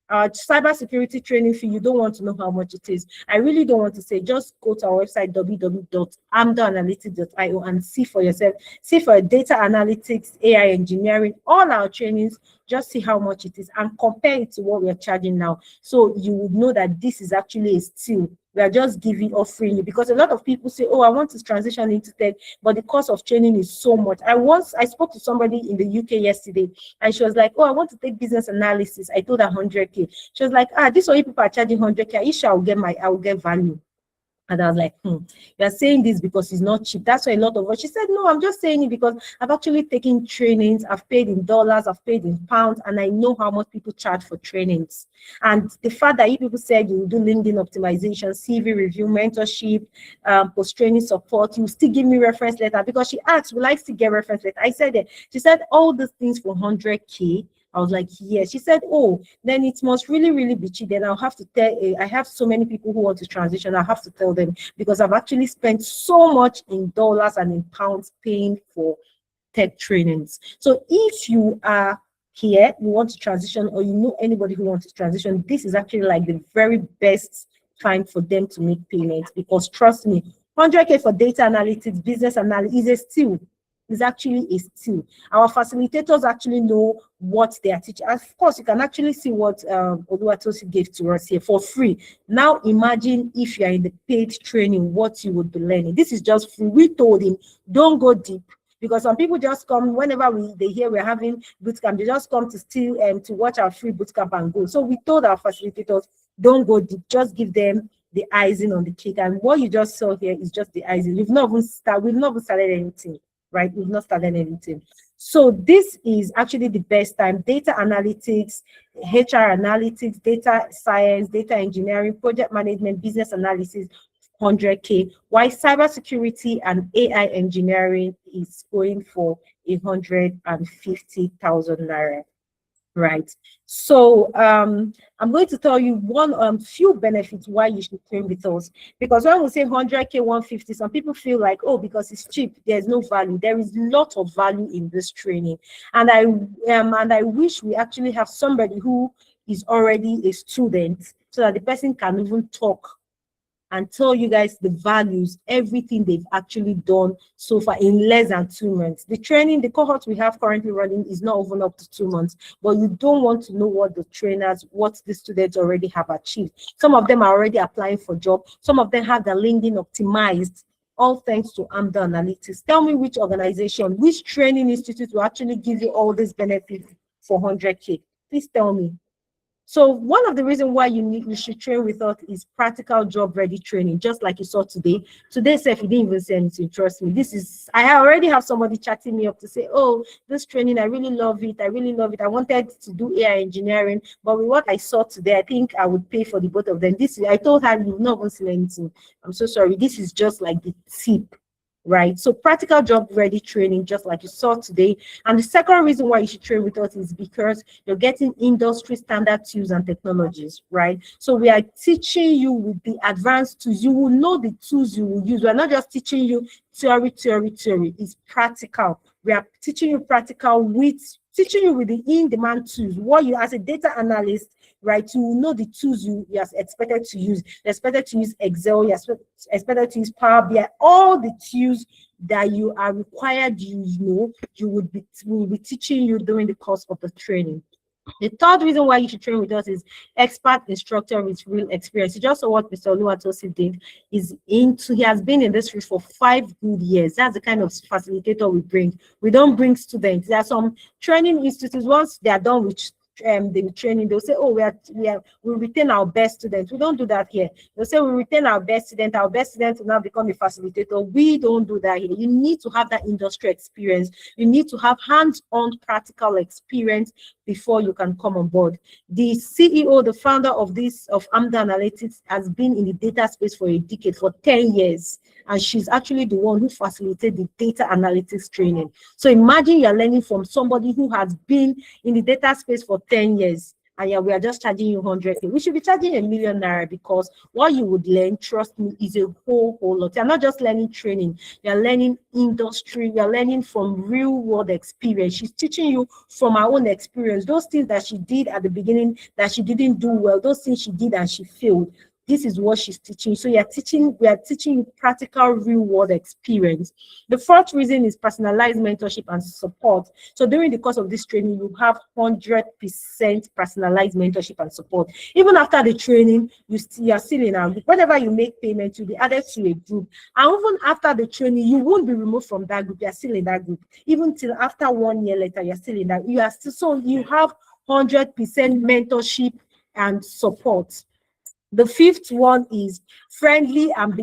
Cybersecurity training fee, you don't want to know how much it is. I really don't want to say, just go to our website, www.amdoranalytics.io, and see for yourself. See for data analytics, AI engineering, all our trainings, just see how much it is and compare it to what we're charging now. So you would know that this is actually a steal. We are just offering you, because a lot of people say, I want to transition into tech, but the cost of training is so much. I spoke to somebody in the UK yesterday, and she was like, I want to take business analysis. I told her 100K. She was like, this way people are charging 100K. I will get value. And I was like, you're saying this because it's not cheap. That's why a lot of us. She said, no, I'm just saying it because I've actually taken trainings. I've paid in dollars, I've paid in pounds, and I know how much people charge for trainings. And the fact that you people said you do LinkedIn optimization, CV review, mentorship, post-training support, you still give me reference letter, because she asked, will I still get reference letter? I said it. She said all these things for 100K. I was like, yes. She said, then it must really, really be cheap. Then I'll have to tell, I have so many people who want to transition. I have to tell them, because I've actually spent so much in dollars and in pounds paying for tech trainings. So if you are here, you want to transition, or you know anybody who wants to transition, this is actually like the very best time for them to make payments, because trust me, 100K for data analytics, business analysis is a steal. Is actually a steal. Our facilitators actually know what they are teaching. Of course, you can actually see what Oluwatosi gave to us here for free. Now imagine if you are in the paid training, what you would be learning. This is just free. We told him, don't go deep. Because some people just come whenever they hear we're having bootcamp, they just come to to watch our free bootcamp and go. So we told our facilitators, don't go deep, just give them the icing on the cake. And what you just saw here is just the icing. We've not even started anything. Right? We've not started anything. So this is actually the best time. Data analytics, HR analytics, data science, data engineering, project management, business analysis, 100K. While cybersecurity and AI engineering is going for 150,000 naira. Right. So I'm going to tell you one few benefits why you should train with us. Because when we say 100K, 150, some people feel like, because it's cheap, there's no value. There is a lot of value in this training. And I wish we actually have somebody who is already a student, so that the person can even talk and tell you guys the values, everything they've actually done so far in less than 2 months. The training, the cohort we have currently running is not even up to 2 months, but you don't want to know what the students already have achieved. Some of them are already applying for jobs. Some of them have their LinkedIn optimized. all thanks to Amdoranalytics. Tell me which organization, which training institute will actually give you all these benefits for 100K. Please tell me. So one of the reasons why you should train with us is practical job ready training, just like you saw today. Today, Seth, you didn't even say anything. Trust me. I already have somebody chatting me up to say, oh, this training, I really love it. I really love it. I wanted to do AI engineering, but with what I saw today, I think I would pay for the both of them. I told her, you've not even seen anything. I'm so sorry. This is just like the tip. Right, so practical job ready training, just like you saw today. And the second reason why you should train with us is because you're getting industry standard tools and technologies, right? So we are teaching you with the advanced tools. You will know the tools you will use. We're not just teaching you theory. It's practical. We are teaching you practical with the in-demand tools. What you, as a data analyst, right, you will know the tools you are expected to use. You're expected to use Excel, you're expected to use Power BI, all the tools that you are required, we will be teaching you during the course of the training. The third reason why you should train with us is expert instructor with real experience. You just saw what Mr. Oluwatosi did. He has been in this field for 5 good years. That's the kind of facilitator we bring. We don't bring students. There are some training institutes, once they are done with the training, they'll say, oh, we retain our best students. We don't do that here. They'll say we retain our best student will now become a facilitator. We don't do that here. You need to have that industry experience. You need to have hands-on practical experience before you can come on board. The CEO, the founder of Amdoranalytics, has been in the data space for a decade, for 10 years. And she's actually the one who facilitated the data analytics training. So imagine you're learning from somebody who has been in the data space for 10 years. And yeah, we are just charging you 100K. We should be charging ₦1 million, because what you would learn, trust me, is a whole lot. You're not just learning training, you're learning industry, you're learning from real world experience. She's teaching you from her own experience. Those things that she did at the beginning that she didn't do well, those things she did and she failed. This is what she's teaching. So we are teaching you practical real world experience. The fourth reason is personalized mentorship and support. So during the course of this training, you have 100% personalized mentorship and support. Even after the training, you are still in our group. Whenever you make payment, you'll be added to a group. And even after the training, you won't be removed from that group. You're still in that group. Even till after 1 year later, you're still in that. You have 100% mentorship and support. The fifth one is friendly and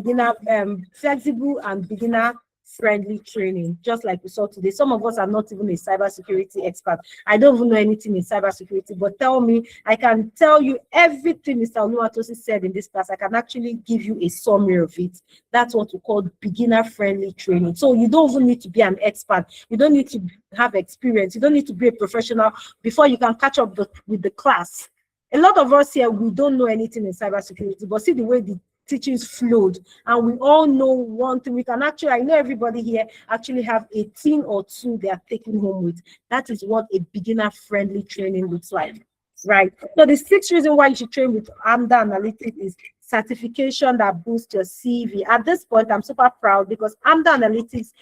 flexible and beginner friendly training, just like we saw today. Some of us are not even a cybersecurity expert. I don't even know anything in cybersecurity, but tell me, I can tell you everything Mr. Oluwatosi said in this class. I can actually give you a summary of it. That's what we call beginner friendly training. So you don't even need to be an expert. You don't need to have experience. You don't need to be a professional before you can catch up with the class. A lot of us here, we don't know anything in cybersecurity, but see the way the teachings flowed, and we all know one thing. I know everybody here actually have a thing or two they are taking home with. That is what a beginner-friendly training looks like, right? So the sixth reason why you should train with Amdoranalytics is certification that boosts your CV. At this point, I'm super proud because Amdoranalytics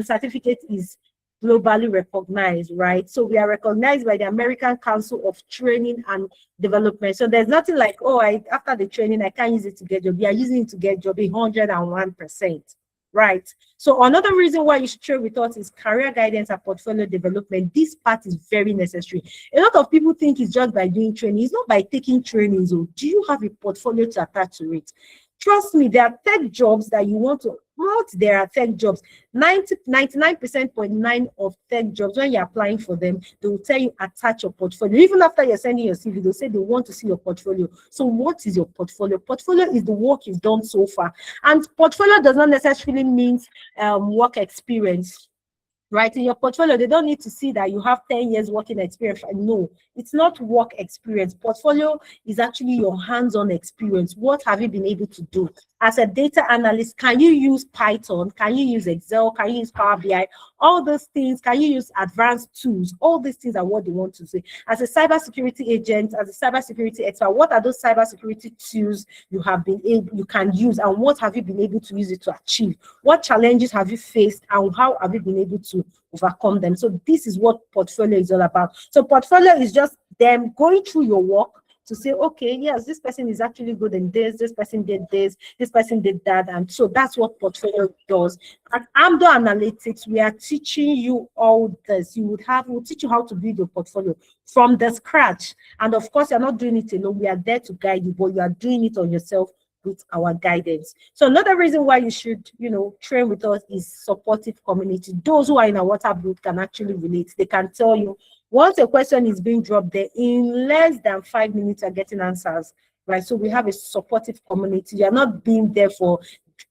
certificate is globally recognized, right? So we are recognized by the American Council of Training and Development. So there's nothing like, oh, after the training, I can't use it to get job. We are using it to get job 101%, right? So another reason why you should train with us is career guidance and portfolio development. This part is very necessary. A lot of people think it's just by doing training. It's not by taking trainings. Do you have a portfolio to attach to it? Trust me, there are tech jobs that you want to. There are tech jobs. 99.9% of tech jobs, when you're applying for them, they will tell you attach your portfolio. Even after you're sending your CV, they'll say they want to see your portfolio. So what is your portfolio? Portfolio is the work you've done so far. And portfolio does not necessarily mean work experience. Right, in your portfolio, they don't need to see that you have 10 years working experience. No, it's not work experience. Portfolio is actually your hands-on experience. What have you been able to do? As a data analyst, can you use Python? Can you use Excel? Can you use Power BI? All those things, can you use advanced tools? All these things are what they want to say. As a cybersecurity agent, as a cybersecurity expert, what are those cybersecurity tools you can use, and what have you been able to use it to achieve? What challenges have you faced, and how have you been able to overcome them? So this is what portfolio is all about. So portfolio is just them going through your work, to say, okay, yes, this person is actually good in this person did this person did that. And so that's what portfolio does. At Amdoranalytics, we are teaching you all this. We'll teach you how to build your portfolio from the scratch. And of course, you're not doing it alone. We are there to guide you, but you are doing it on yourself with our guidance. So another reason why you should, train with us is supportive community. Those who are in our WhatsApp group can actually relate. They can tell you once a question is being dropped there, in less than 5 minutes, you're getting answers, right? So we have a supportive community. You're not being there for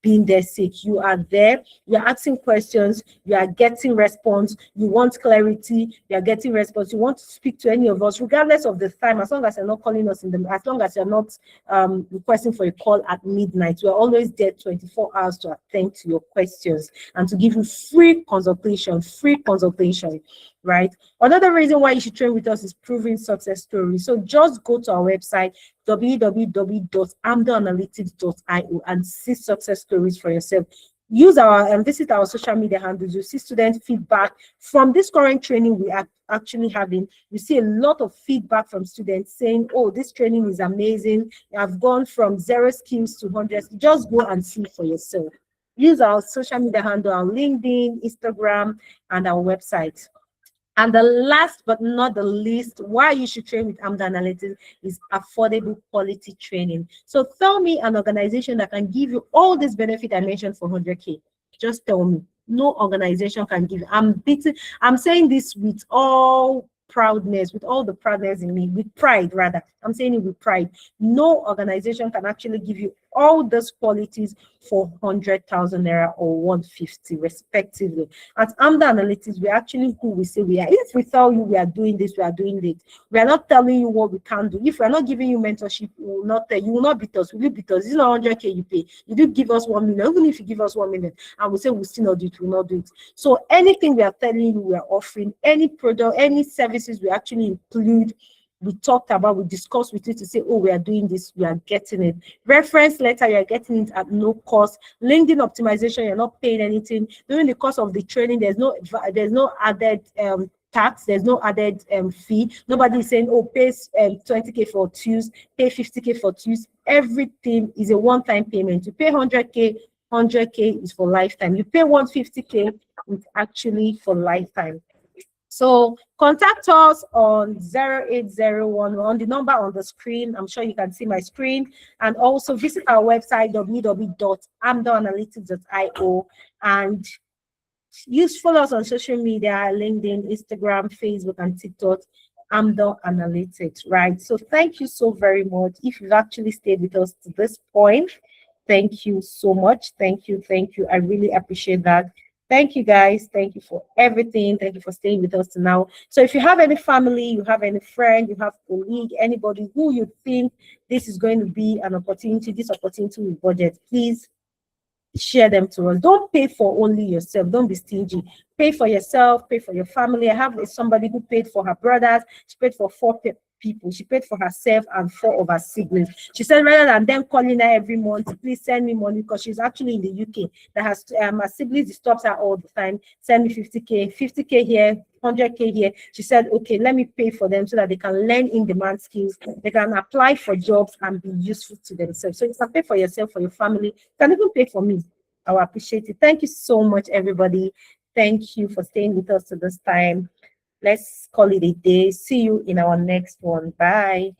being there sake. You are there, you're asking questions, you are getting response, you want clarity, you are getting response, you want to speak to any of us, regardless of the time, as long as you're not calling us as long as you're not requesting for a call at midnight. We're always there 24 hours to attend to your questions and to give you free consultation, right? Another reason why you should train with us is proven success stories. So just go to our website, www.amdoranalytics.io, and see success stories for yourself. Use and visit our social media handles. You see student feedback from this current training we are actually having. You see a lot of feedback from students saying, oh, this training is amazing. I've gone from 0 skills to 100. Just go and see for yourself. Use our social media handle, our LinkedIn, Instagram, and our website. And the last but not the least, why you should train with Amdoranalytics is affordable quality training. So tell me an organization that can give you all this benefit I mentioned for 100K. Just tell me. No organization can give. I'm saying this with all proudness, with all the proudness in me, with pride rather. I'm saying it with pride. No organization can actually give you all those qualities for 100,000 naira or 150 respectively. At Amdoranalytics, we actually who we say we are. If we tell you we are doing this, we are doing it. We are not telling you what we can do. If we are not giving you mentorship, we will not tell you. Will not beat us. Will you beat us? This is not 100K you pay. You do give us 1 million. Even if you give us 1 million, and we say we'll still not do it, we'll not do it. So anything we are telling you, we are offering, any product, any services we actually include, we talked about, we discussed with you to say, oh, we are doing this, we are getting it. Reference letter, you're getting it at no cost. LinkedIn optimization, you're not paying anything. During the course of the training, there's no added tax, there's no added fee. Nobody is saying, oh, pay 20K for Tues, pay 50K for Tues. Everything is a one-time payment. You pay 100K, 100K is for lifetime. You pay 150K, it's actually for lifetime. So contact us on 0801 on the number on the screen. I'm sure you can see my screen. And also visit our website, www.amdoranalytics.io, and follow us on social media, LinkedIn, Instagram, Facebook, and TikTok, Amdoranalytics, right? So thank you so very much. If you've actually stayed with us to this point, thank you so much. Thank you. I really appreciate that. Thank you, guys. Thank you for everything. Thank you for staying with us now. So if you have any family, you have any friend, you have colleague, anybody who you think this is going to be an opportunity, this opportunity with budget, please share them to us. Don't pay for only yourself. Don't be stingy. Pay for yourself, pay for your family. I have somebody who paid for her brothers. She paid for 4 people. She paid for herself and 4 of her siblings. She said rather than them calling her every month, please send me money, because she's actually in the UK. That has her siblings disturbs her all the time. Send me 50K here, 100K here. She said, okay, let me pay for them so that they can learn in-demand skills. They can apply for jobs and be useful to themselves. So you can pay for yourself, for your family. You can even pay for me. I will appreciate it. Thank you so much, everybody. Thank you for staying with us to this time. Let's call it a day. See you in our next one. Bye.